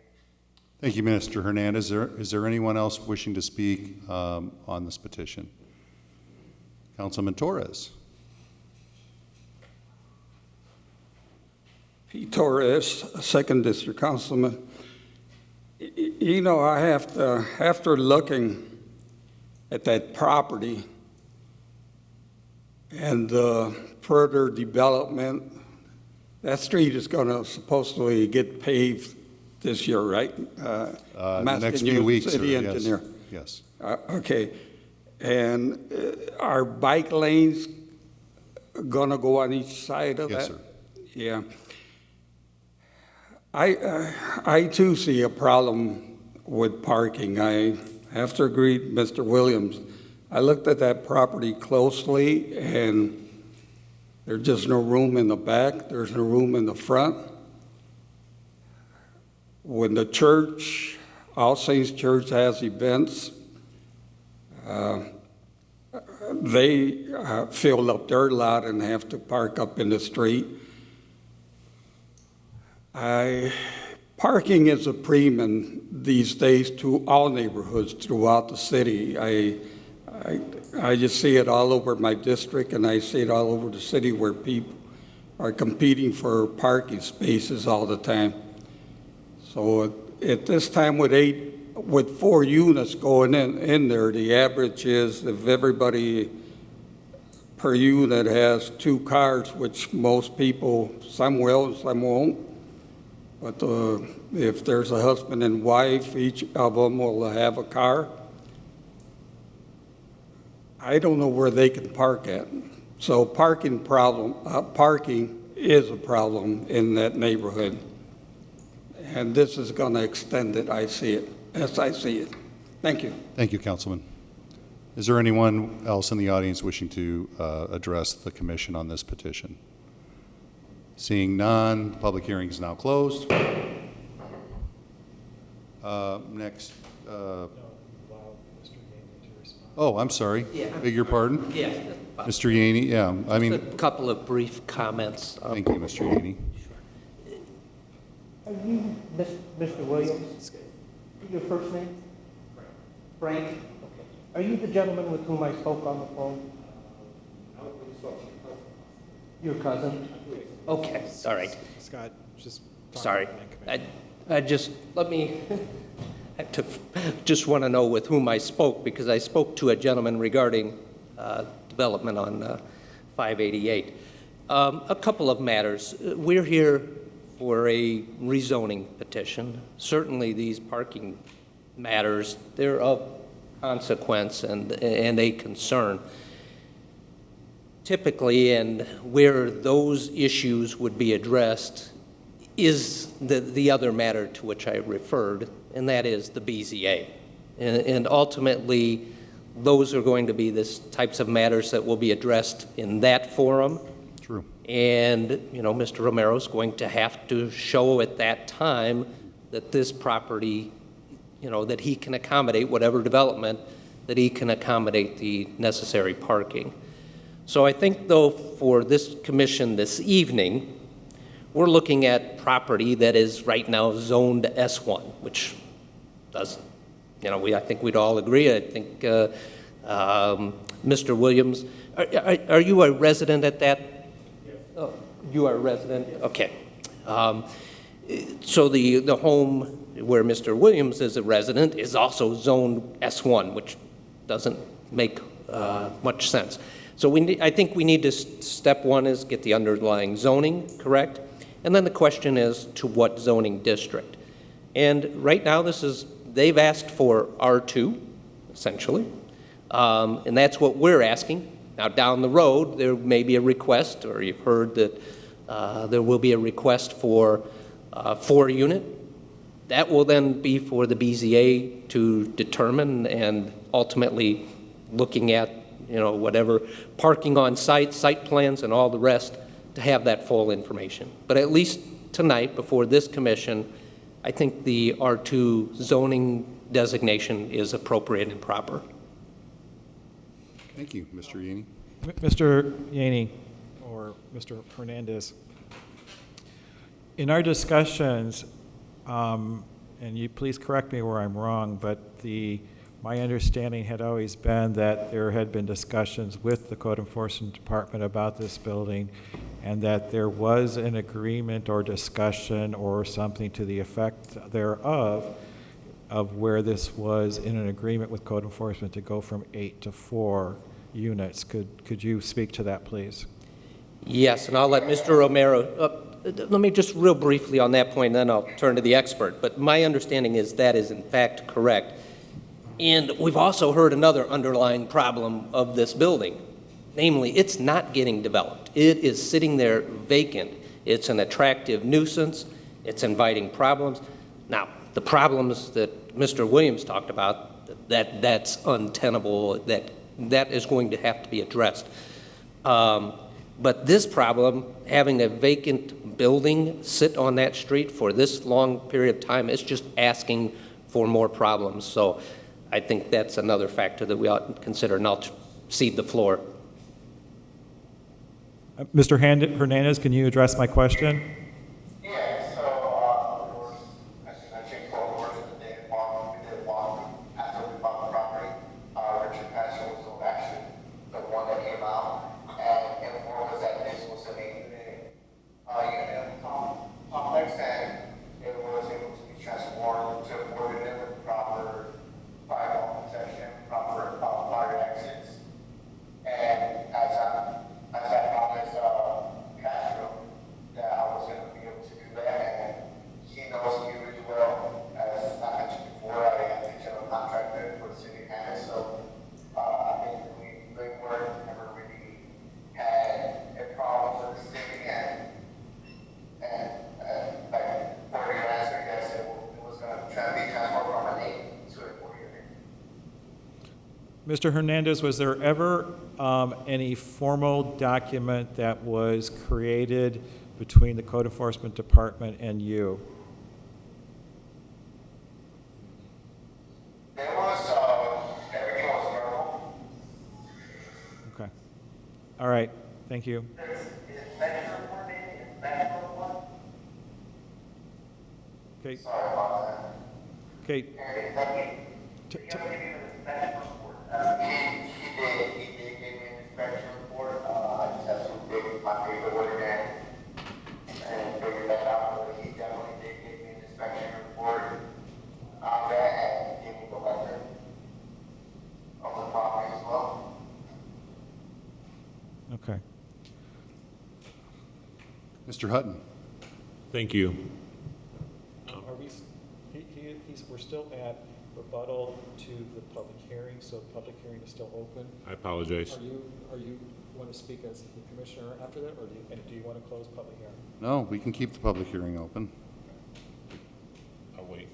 Thank you, Mr. Hernandez. Is there anyone else wishing to speak on this petition? Councilman Torres. P. Torres, 2nd District Councilman. You know, I have to, after looking at that property and further development, that street is going to supposedly get paved this year, right? I'm The asking next you, few weeks, sir, city yes. engineer. Yes. Okay. And are bike lanes going to go on each side of that? Yes, sir. Yeah. I too see a problem with parking. I have to agree with Mr. Williams. I looked at that property closely, and there's just no room in the back. There's no room in the front. When the church, All Saints Church, has events, they fill up their lot and have to park up in the street. Parking is a premium these days to all neighborhoods throughout the city. I just see it all over my district, and I see it all over the city where people are competing for parking spaces all the time. So at this time with 4 units going in there, the average is if everybody per unit has 2 cars, which most people, some will, some won't. But if there's a husband and wife, each of them will have a car. I don't know where they can park at. So parking is a problem in that neighborhood. And this is going to extend it, I see it, as I see it. Thank you. Thank you, Councilman. Is there anyone else in the audience wishing to address the commission on this petition? Seeing none, the public hearing is now closed. Next, Allow Mr. Gainey to respond. Oh, I'm sorry. Yeah. Beg your pardon? Yeah. Mr. Yaney, yeah, I A mean, couple of brief comments. thank you, Mr. Yaney. Are you Mr. Williams? Your first name? Frank. Okay. Are you the gentleman with whom I spoke on the phone? Your cousin? Okay, all right. Scott, just. talk Sorry. to the planning commission. I just, just want to know with whom I spoke, because I spoke to a gentleman regarding development on 588. A couple of matters. We're here for a rezoning petition. Certainly these parking matters, they're of consequence and a concern. Typically, and where those issues would be addressed is the other matter to which I referred, and that is the BZA. And ultimately, those are going to be the types of matters that will be addressed in that forum. True. And, you know, Mr. Romero's going to have to show at that time that this property, you know, that he can accommodate whatever development, that he can accommodate the necessary parking. So I think, though, for this commission this evening, we're looking at property that is right now zoned S1, which does, you know, I think we'd all agree. I think Mr. Williams, are you a resident at that? Yes. Oh, you are a resident? Okay. So the home where Mr. Williams is a resident is also zoned S1, which doesn't make much sense. So I think we need to, step one is get the underlying zoning correct. And then the question is to what zoning district. And right now they've asked for R2, essentially. And that's what we're asking. Now down the road, there may be a request, or you've heard that there will be a request for 4-unit. That will then be for the BZA to determine, and ultimately looking at, you know, whatever parking on site, site plans, and all the rest, to have that full information. But at least tonight, before this commission, I think the R2 zoning designation is appropriate and proper. Thank you, Mr. Yaney. Mr. Yaney, or Mr. Hernandez, in our discussions, and you please correct me where I'm wrong, but my understanding had always been that there had been discussions with the Code Enforcement Department about this building, and that there was an agreement or discussion or something to the effect thereof of where this was in an agreement with Code Enforcement to go from 8 to 4 units. Could you speak to that, please? Yes, and I'll let Mr. Romero, let me just real briefly on that point, and then I'll turn to the expert. But my understanding is that is in fact correct. And we've also heard another underlying problem of this building. Namely, it's not getting developed. It is sitting there vacant. It's an attractive nuisance. It's inviting problems. Now, the problems that Mr. Williams talked about, that's untenable, that is going to have to be addressed. But this problem, having a vacant building sit on that street for this long period of time, is just asking for more problems. So I think that's another factor that we ought to consider, and I'll cede the floor. Mr. Hernandez, can you address my question? Yeah, so, of course, as you mentioned, Code Enforcement, we did walk after we bought the property. Richard Passion was actually the one that came out and informed us that this was an 8-unit complex, and it was able to be transformed to a 4-unit with proper fire protection, proper fire exits. And as I promised Castro that I was going to be able to do that, and he knows me really well. As I mentioned before, I am a general contractor for the city of Hammond, so I think we really worked, never really had a problem with the city, and like for your answer, yes, it was going to try to be transformed from an 8 to a 4-unit. Mr. Hernandez, was there ever any formal document that was created between the Code Enforcement Department and you? There was, everything was verbal. All right, thank you. Inspection report, maybe, inspection report? Okay, Sorry about that. okay. Did you give you an inspection report? He did give me an inspection report. I just have to dig my paperwork and figure that out, but he definitely did give me an inspection report on that and give me the letter of the property as well. Okay. Mr. Hutton? Thank you. Are we, we're still at rebuttal to the public hearing, so the public hearing is still open. I apologize. Are you want to speak as the commissioner after that, or do you want to close public hearing? No, we can keep the public hearing open. I'll wait.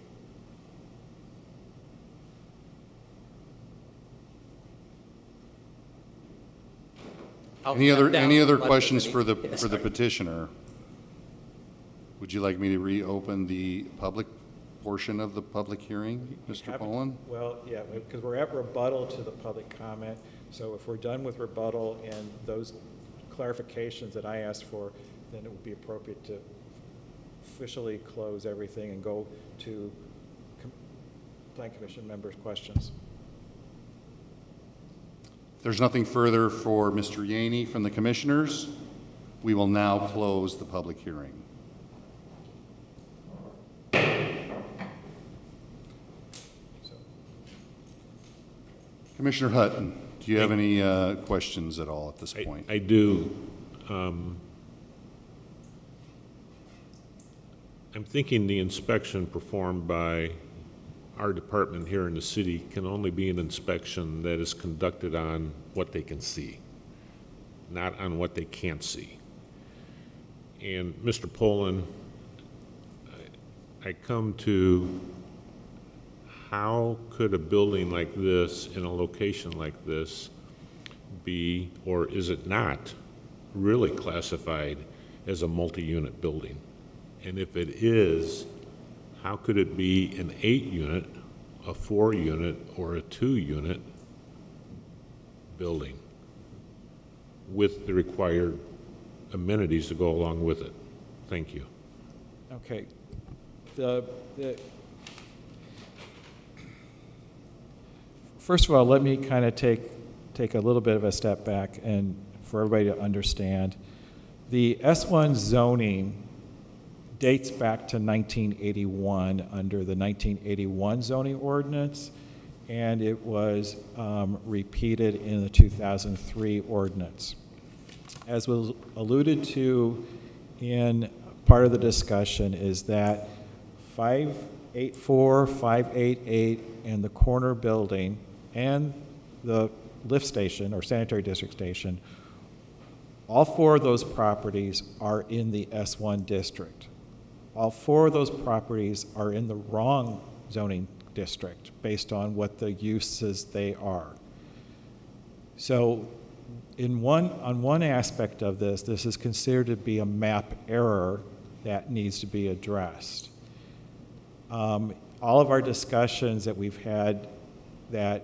Any other Much questions as for the any- for the petitioner? Would you like me to reopen the public portion of the public hearing, Mr. Haven't- Poland? Well, yeah, because we're at rebuttal to the public comment, so if we're done with rebuttal and those clarifications that I asked for, then it would be appropriate to officially close everything and go to Plan Commission members' questions. If there's nothing further for Mr. Yaney from the commissioners, we will now close the public hearing. Commissioner Hutton, do you have any questions at all at this point? I do. I'm thinking the inspection performed by our department here in the city can only be an inspection that is conducted on what they can see, not on what they can't see. And Mr. Poland, I come to how could a building like this in a location like this be, or is it not, really classified as a multi-unit building? And if it is, how could it be an 8-unit, a 4-unit, or a 2-unit building with the required amenities to go along with it? Thank you. Okay. First of all, let me kind of take a little bit of a step back and for everybody to understand. The S1 zoning dates back to 1981 under the 1981 zoning ordinance, and it was repeated in the 2003 ordinance. As was alluded to in part of the discussion is that 584, 588, and the corner building and the lift station or sanitary district station, all 4 of those properties are in the S1 district. All 4 of those properties are in the wrong zoning district based on what the uses they are. So on one aspect of this, this is considered to be a map error that needs to be addressed. All of our discussions that we've had that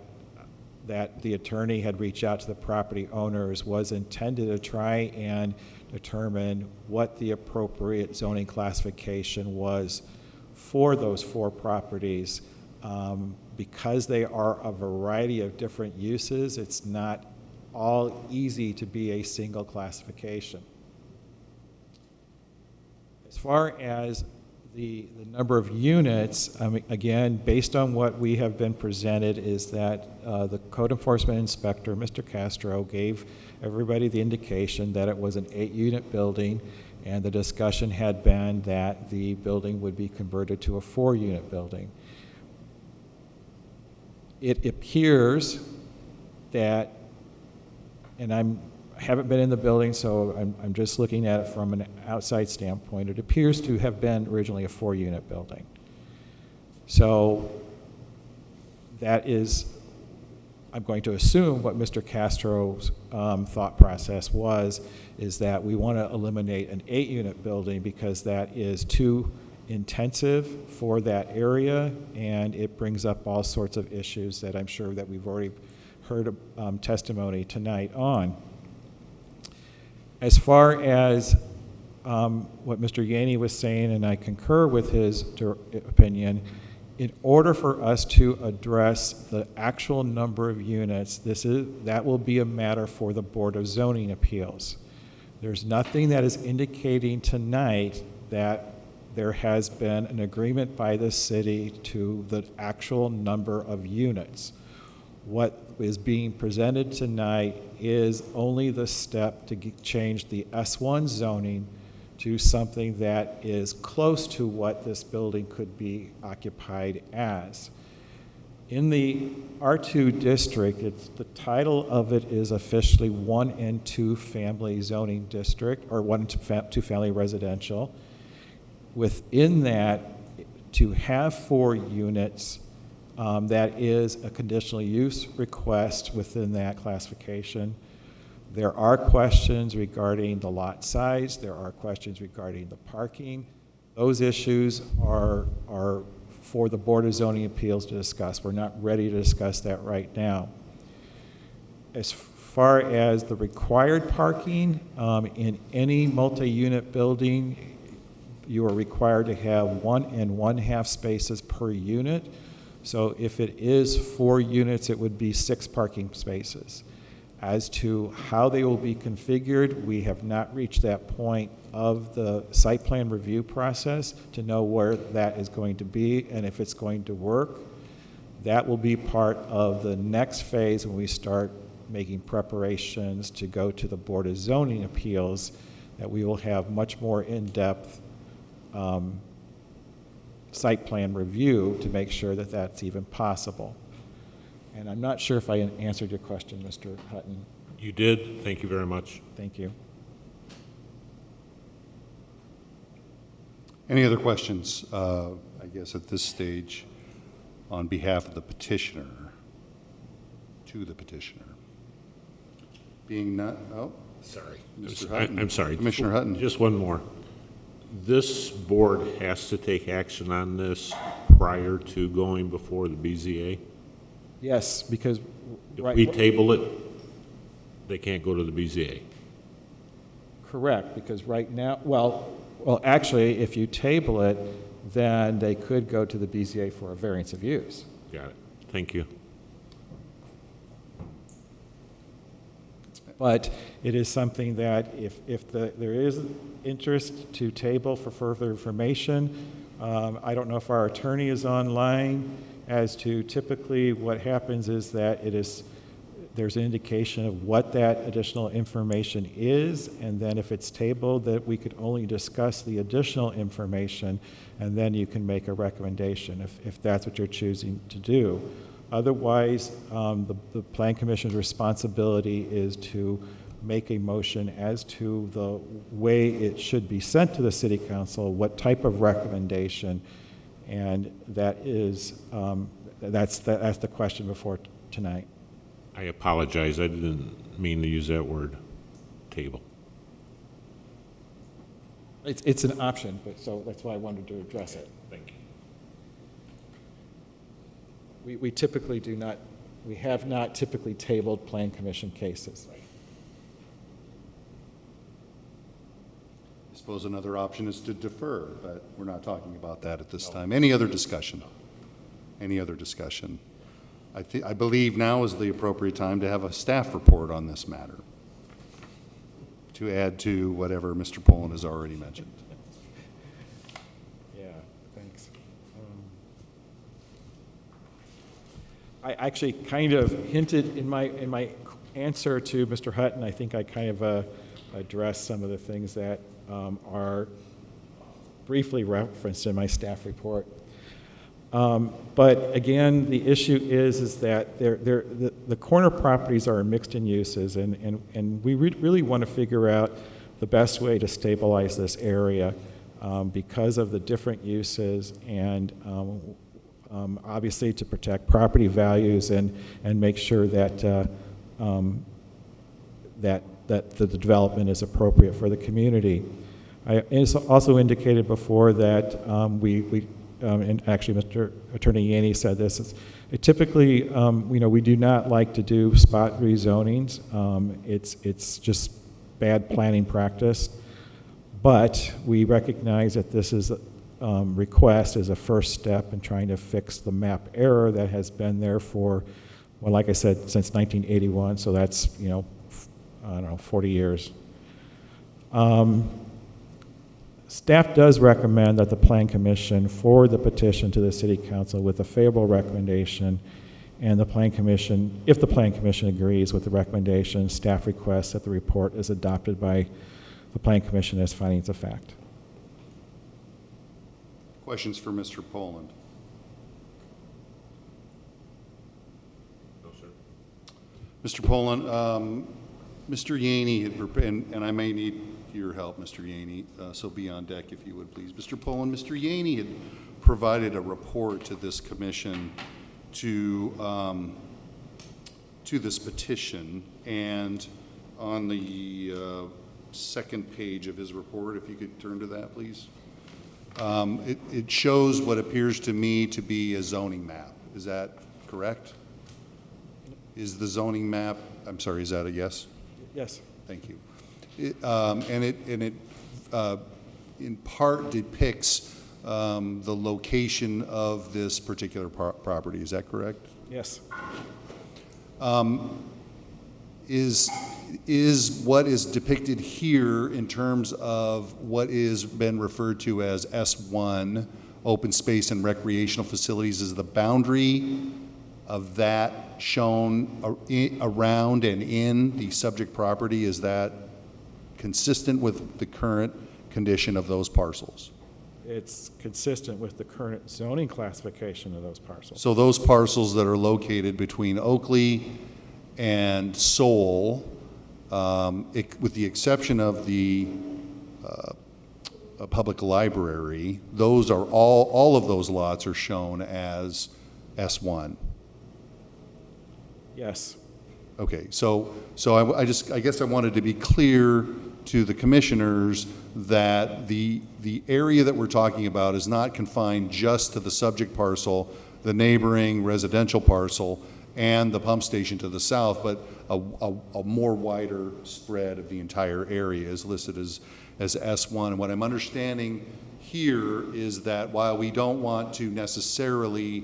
the attorney had reached out to the property owners was intended to try and determine what the appropriate zoning classification was for those 4 properties. Because they are a variety of different uses, it's not all easy to be a single classification. As far as the number of units, again, based on what we have been presented, is that the code enforcement inspector, Mr. Castro, gave everybody the indication that it was an 8-unit building, and the discussion had been that the building would be converted to a 4-unit building. It appears that, and I haven't been in the building, so I'm just looking at it from an outside standpoint. It appears to have been originally a 4-unit building. So that is, I'm going to assume what Mr. Castro's thought process was, is that we want to eliminate an 8-unit building because that is too intensive for that area, and it brings up all sorts of issues that I'm sure that we've already heard testimony tonight on. As far as what Mr. Yaney was saying, and I concur with his opinion, in order for us to address the actual number of units, that will be a matter for the Board of Zoning Appeals. There's nothing that is indicating tonight that there has been an agreement by the city to the actual number of units. What is being presented tonight is only the step to change the S1 zoning to something that is close to what this building could be occupied as. In the R2 district, the title of it is officially 1 and 2 family zoning district, or 1 and 2 family residential. Within that, to have 4 units, that is a conditional use request within that classification. There are questions regarding the lot size. There are questions regarding the parking. Those issues are for the Board of Zoning Appeals to discuss. We're not ready to discuss that right now. As far as the required parking, in any multi-unit building, you are required to have 1 1/2 spaces per unit. So if it is 4 units, it would be 6 parking spaces. As to how they will be configured, we have not reached that point of the site plan review process to know where that is going to be and if it's going to work. That will be part of the next phase when we start making preparations to go to the Board of Zoning Appeals, that we will have much more in-depth site plan review to make sure that that's even possible. And I'm not sure if I answered your question, Mr. Hutton. You did. Thank you very much. Thank you. Any other questions, I guess, at this stage on behalf of the petitioner, to the petitioner? Being not, oh, Sorry. Mr. Hutton. I'm sorry. Commissioner Hutton. Just one more. This board has to take action on this prior to going before the BZA? Yes, because If we table it, they can't go to the BZA. correct, because right now, well, actually, if you table it, then they could go to the BZA for a variance of use. Got it. Thank you. But it is something that if there is interest to table for further information, I don't know if our attorney is online as to typically what happens is that there's an indication of what that additional information is, and then if it's tabled, that we could only discuss the additional information, and then you can make a recommendation if that's what you're choosing to do. Otherwise, the Plan Commission's responsibility is to make a motion as to the way it should be sent to the City Council, what type of recommendation, and that is, that's the question before tonight. I apologize. I didn't mean to use that word, table. It's an option, but so that's why I wanted to address it. Thank you. We typically do not, we have not typically tabled Plan Commission cases. I suppose another option is to defer, but we're not talking about that at this time. Any other discussion? Any other discussion? I believe now is the appropriate time to have a staff report on this matter, to add to whatever Mr. Poland has already mentioned. Yeah, thanks. I actually kind of hinted in my answer to Mr. Hutton. I think I kind of addressed some of the things that are briefly referenced in my staff report. But again, the issue is that the corner properties are mixed in uses, and we really want to figure out the best way to stabilize this area because of the different uses, and obviously to protect property values and make sure that that the development is appropriate for the community. It's also indicated before that and actually Mr. Attorney Yaney said this, typically, we do not like to do spot rezonings. It's just bad planning practice, but we recognize that this is request is a first step in trying to fix the map error that has been there for, well, like I said, since 1981, so that's, I don't know, 40 years. Staff does recommend that the Plan Commission forward the petition to the City Council with a favorable recommendation, and the Plan Commission, if the Plan Commission agrees with the recommendation, staff requests that the report is adopted by the Plan Commission as findings of fact. Questions for Mr. Poland? No, sir. Mr. Poland, Mr. Yaney, had and I may need your help, Mr. Yaney, so be on deck if you would, please. Mr. Poland, Mr. Yaney had provided a report to this commission to this petition, and on the second page of his report, if you could turn to that, please. It shows what appears to me to be a zoning map. Is that correct? Is the zoning map, I'm sorry, is that a yes? Yes. Thank you. It in part depicts the location of this particular property. Is that correct? Yes. Is what is depicted here in terms of what is been referred to as S1, open space and recreational facilities, is the boundary of that shown around and in the subject property? Is that consistent with the current condition of those parcels? It's consistent with the current zoning classification of those parcels. So those parcels that are located between Oakley and Soul, with the exception of the public library, those are all of those lots are shown as S1. Yes. Okay, so I guess I wanted to be clear to the commissioners that the area that we're talking about is not confined just to the subject parcel, the neighboring residential parcel, and the pump station to the south, but a more wider spread of the entire area is listed as S1. And what I'm understanding here is that while we don't want to necessarily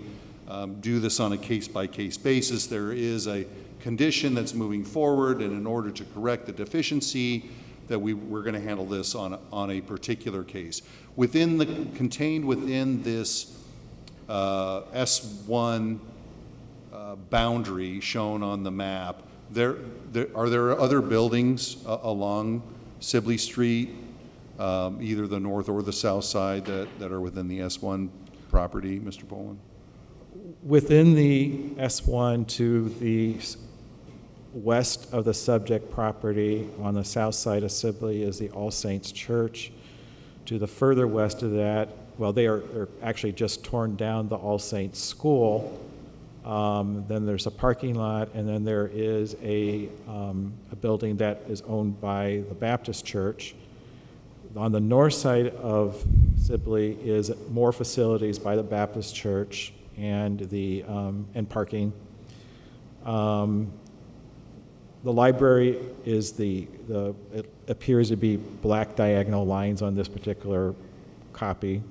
do this on a case-by-case basis, there is a condition that's moving forward, and in order to correct the deficiency, that we're going to handle this on a particular case. Contained within this S1 boundary shown on the map, are there other buildings along Sibley Street, either the north or the south side, that are within the S1 property, Mr. Poland? Within the S1 to the west of the subject property on the south side of Sibley is the All Saints Church. To the further west of that, well, they're actually just torn down the All Saints School. Then there's a parking lot, and then there is a building that is owned by the Baptist Church. On the north side of Sibley is more facilities by the Baptist Church and and parking. The library is it appears to be black diagonal lines on this particular copy.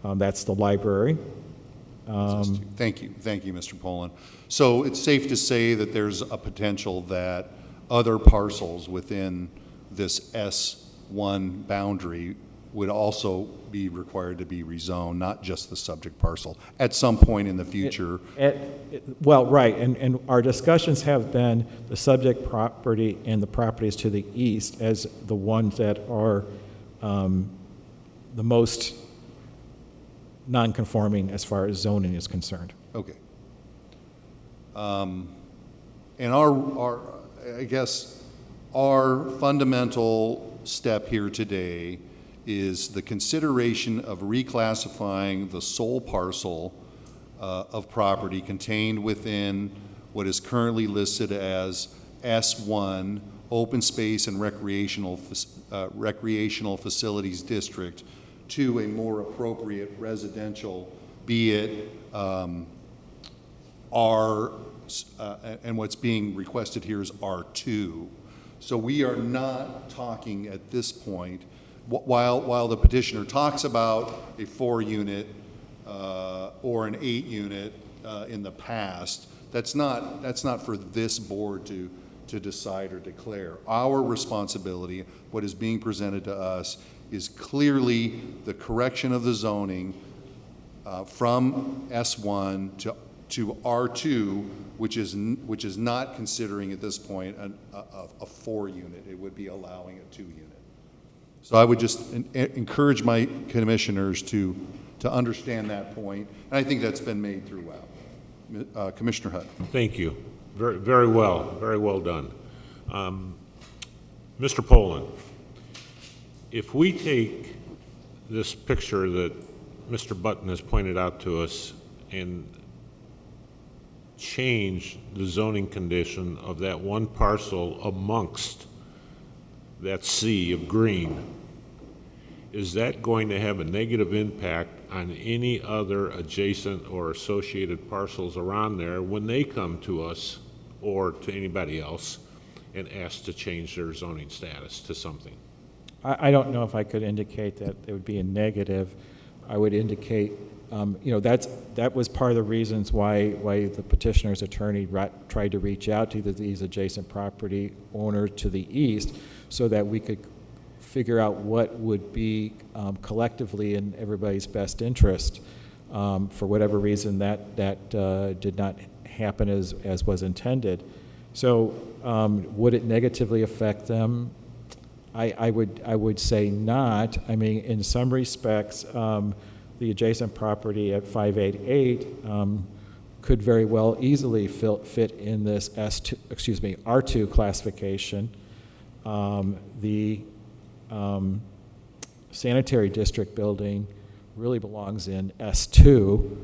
That's the library. Thank you, Mr. Poland. So it's safe to say that there's a potential that other parcels within this S1 boundary would also be required to be rezoned, not just the subject parcel, at some point in the future. Well, right, and our discussions have been the subject property and the properties to the east as the ones that are the most non-conforming as far as zoning is concerned. Okay. And I guess our fundamental step here today is the consideration of reclassifying the sole parcel of property contained within what is currently listed as S1, Open Space and Recreational Facilities District, to a more appropriate residential, be it R, and what's being requested here is R2. So we are not talking at this point, while the petitioner talks about a 4-unit or an 8-unit in the past, that's not for this board to decide or declare. Our responsibility, what is being presented to us, is clearly the correction of the zoning from S1 to R2, which is not considering at this point a 4-unit. It would be allowing a 2-unit. So I would just encourage my commissioners to understand that point, and I think that's been made throughout. Commissioner Hutt. Thank you. Very, very well done. Mr. Poland, if we take this picture that Mr. Button has pointed out to us and change the zoning condition of that one parcel amongst that sea of green, is that going to have a negative impact on any other adjacent or associated parcels around there when they come to us or to anybody else and ask to change their zoning status to something? I don't know if I could indicate that it would be a negative. I would indicate, that was part of the reasons why the petitioner's attorney tried to reach out to these adjacent property owners to the east so that we could figure out what would be collectively in everybody's best interest. For whatever reason, that did not happen as was intended. So would it negatively affect them? I would say not. I mean, in some respects, the adjacent property at 588 could very well easily fit in this R2 classification. The sanitary district building really belongs in S2.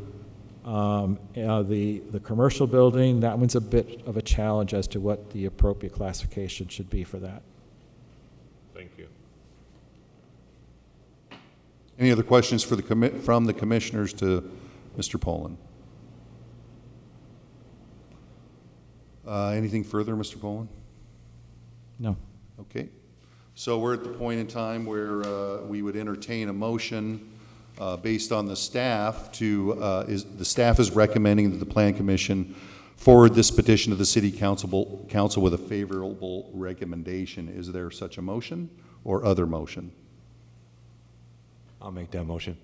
The commercial building, that one's a bit of a challenge as to what the appropriate classification should be for that. Thank you. Any other questions from the commissioners to Mr. Poland? Anything further, Mr. Poland? No. Okay. So we're at the point in time where we would entertain a motion based on the staff the staff is recommending that the Plan Commission forward this petition to the City Council with a favorable recommendation. Is there such a motion or other motion? I'll make that motion.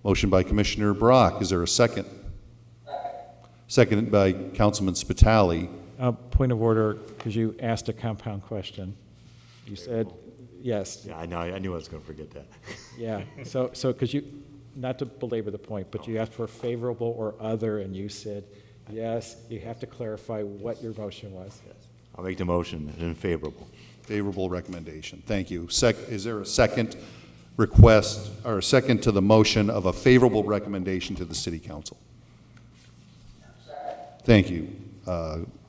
Motion by Commissioner Brock. Is there a second? Seconded by Councilman Spitali. Point of order, because you asked a compound question. You said yes. Yeah, I know. I knew I was going to forget that. Yeah. So because you, not to belabor the point, but you asked for favorable or other, and you said yes. You have to clarify what your motion was. Yes. I'll make the motion in favorable. Favorable recommendation. Thank you. Is there a second request or a second to the motion of a favorable recommendation to the City Council? Thank you,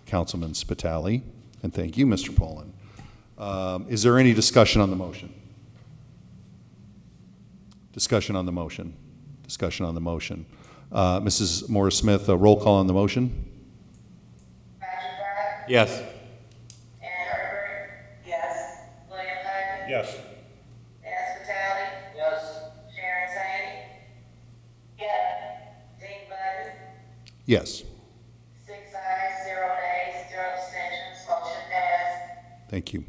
Councilman Spitali, and thank you, Mr. Poland. Is there any discussion on the motion? Discussion on the motion. Discussion on the motion. Mrs. Morris-Smith, a roll call on the motion. Yes. Ann Herbert? Yes. William Hutton? Yes. Dan Spitali? Yes. Sharon Zane? Yes. Dean Button? Yes. 6 ayes, 0 nays, 0 abstentions, motion passed. Thank you.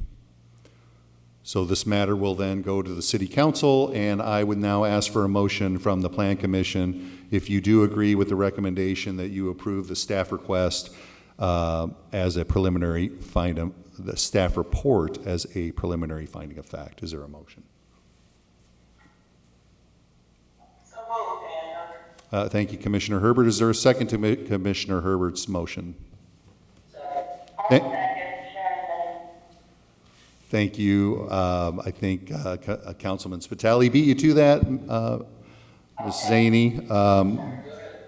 So this matter will then go to the City Council, and I would now ask for a motion from the Plan Commission, if you do agree with the recommendation that you approve the staff request as a preliminary finding, the staff report as a preliminary finding of fact. Is there a motion? So moved, Ann Herbert. Thank you, Commissioner Herbert. Is there a second to Commissioner Herbert's motion? Thank- Thank you. I think Councilman Spitali beat you to that, Ms. Zaney.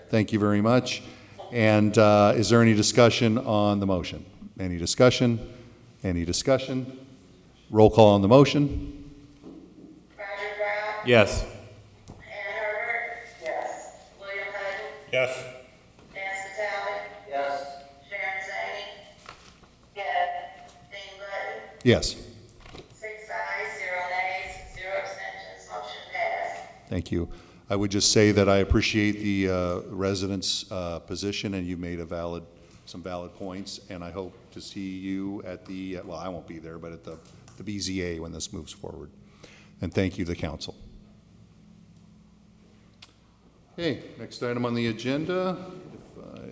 Thank you very much. And is there any discussion on the motion? Any discussion? Any discussion? Roll call on the motion. Roger Brown? Yes. Ann Herbert? Yes. William Hutton? Yes. Dan Spitali? Yes. Sharon Zane? Yes. Dean Button? Yes. 6 ayes, 0 nays, 0 abstentions, motion passed. Thank you. I would just say that I appreciate the residents' position, and you made some valid points, and I hope to see you at the, well, I won't be there, but at the BZA when this moves forward. And thank you, the council. Okay, next item on the agenda,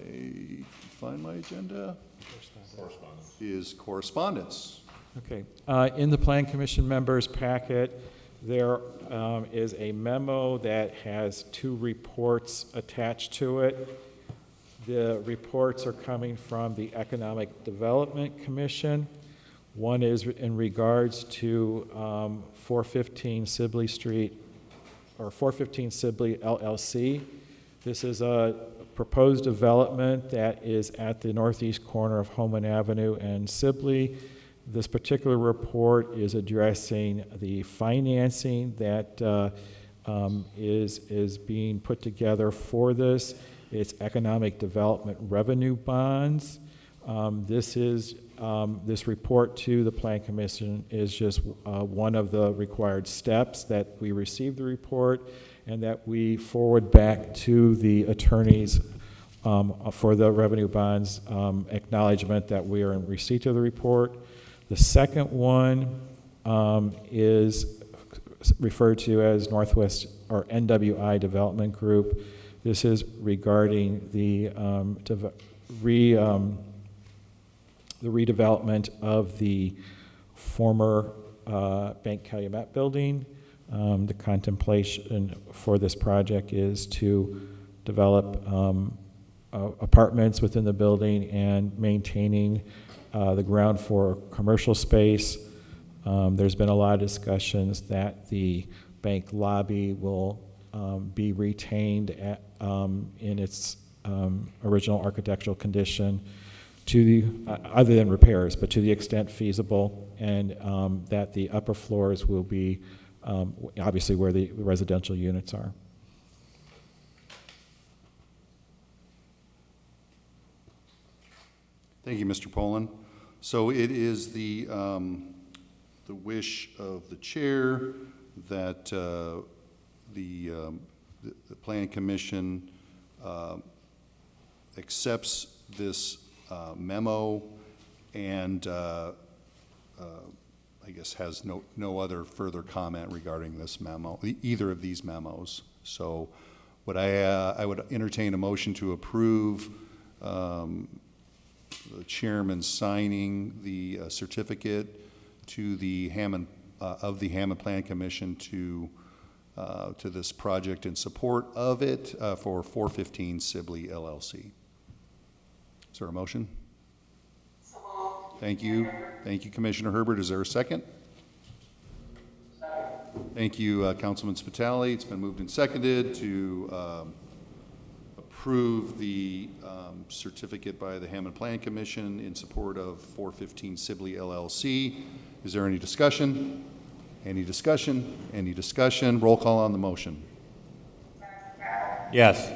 if I find my agenda, is correspondence. Okay. In the Plan Commission members' packet, there is a memo that has 2 reports attached to it. The reports are coming from the Economic Development Commission. One is in regards to 415 Sibley Street, or 415 Sibley LLC. This is a proposed development that is at the northeast corner of Homan Avenue and Sibley. This particular report is addressing the financing that is being put together for this. It's economic development revenue bonds. This report to the Plan Commission is just one of the required steps that we receive the report and that we forward back to the attorneys for the revenue bonds acknowledgement that we are in receipt of the report. The second one is referred to as Northwest or NWI Development Group. This is regarding the redevelopment of the former Bank Calumet building. The contemplation for this project is to develop apartments within the building and maintaining the ground for commercial space. There's been a lot of discussions that the bank lobby will be retained in its original architectural condition to the, other than repairs, but to the extent feasible, and that the upper floors will be obviously where the residential units are. Thank you, Mr. Poland. So it is the wish of the chair that the Plan Commission accepts this memo and I guess has no other further comment regarding this memo, either of these memos. So what I would entertain a motion to approve the chairman signing the certificate to the Hammond of the Hammond Plan Commission to this project in support of it for 415 Sibley LLC. Is there a motion? Thank you. Thank you, Commissioner Herbert. Is there a second? Thank you, Councilman Spitali. It's been moved and seconded to approve the certificate by the Hammond Plan Commission in support of 415 Sibley LLC. Is there any discussion? Any discussion? Any discussion? Roll call on the motion. Yes.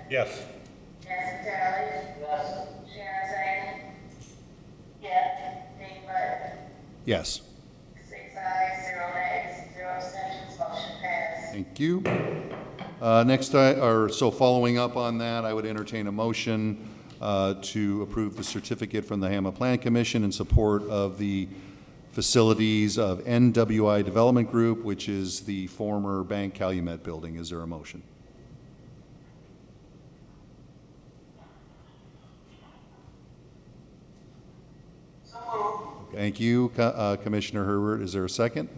Yes. Nancy Talley? Yes. Sharon Zane? Yes. Dean Bud? Yes. 6 ayes, 0 nays, 0 abstentions, motion passed. Thank you. So following up on that, I would entertain a motion to approve the certificate from the Hammond Plan Commission in support of the facilities of NWI Development Group, which is the former Bank Calumet building. Is there a motion? Thank you, Commissioner Herbert. Is there a second?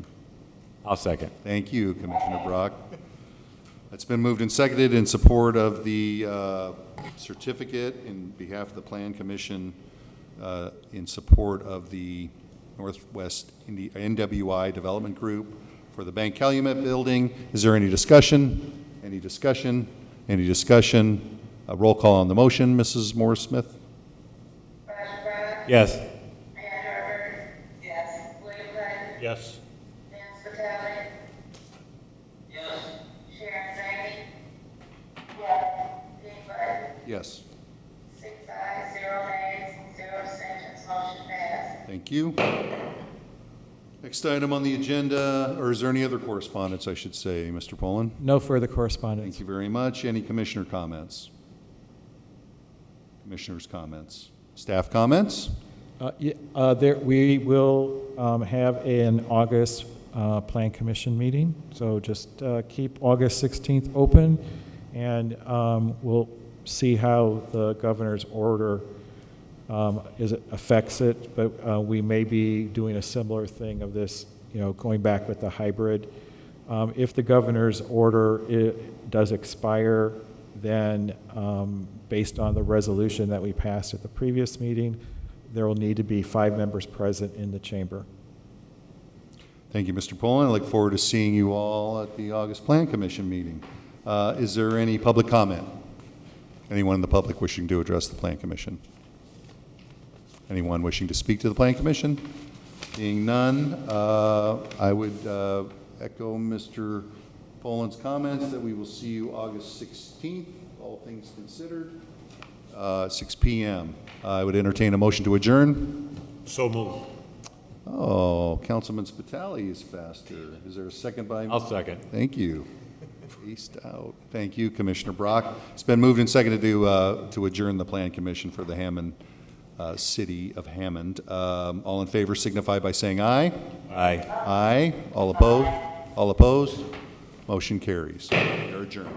I'll second. Thank you, Commissioner Brock. It's been moved and seconded in support of the certificate in behalf of the Plan Commission in support of the Northwest NWI Development Group for the Bank Calumet building. Is there any discussion? Any discussion? Any discussion? Roll call on the motion, Mrs. Morris-Smith? Yes. Yes. Nancy Talley? Yes. Sharon Zane? Yes. Dean Bud? Yes. 6 ayes, 0 nays, 0 abstentions, Thank you. Next item on the agenda, or is there any other correspondence, I should say, Mr. Poland? No further correspondence. Thank you very much. Any commissioner comments? Commissioners' comments? Staff comments? We will have an August Plan Commission meeting, so just keep August 16th open, and we'll see how the governor's order affects it, but we may be doing a similar thing of this, going back with the hybrid. If the governor's order does expire, then based on the resolution that we passed at the previous meeting, there will need to be 5 members present in the chamber. Thank you, Mr. Poland. I look forward to seeing you all at the August Plan Commission meeting. Is there any public comment? Anyone in the public wishing to address the Plan Commission? Anyone wishing to speak to the Plan Commission? Seeing none, I would echo Mr. Poland's comments that we will see you August 16th, all things considered, 6 p.m. I would entertain a motion to adjourn. So moved. Oh, Councilman Spitali is faster. Is there a second by? I'll second. Thank you. Spaced out. Thank you, Commissioner Brock. It's been moved and seconded to adjourn the Plan Commission for the Hammond, City of Hammond. All in favor signify by saying aye. Aye. Aye. All opposed? All opposed? Motion carries. We are adjourned.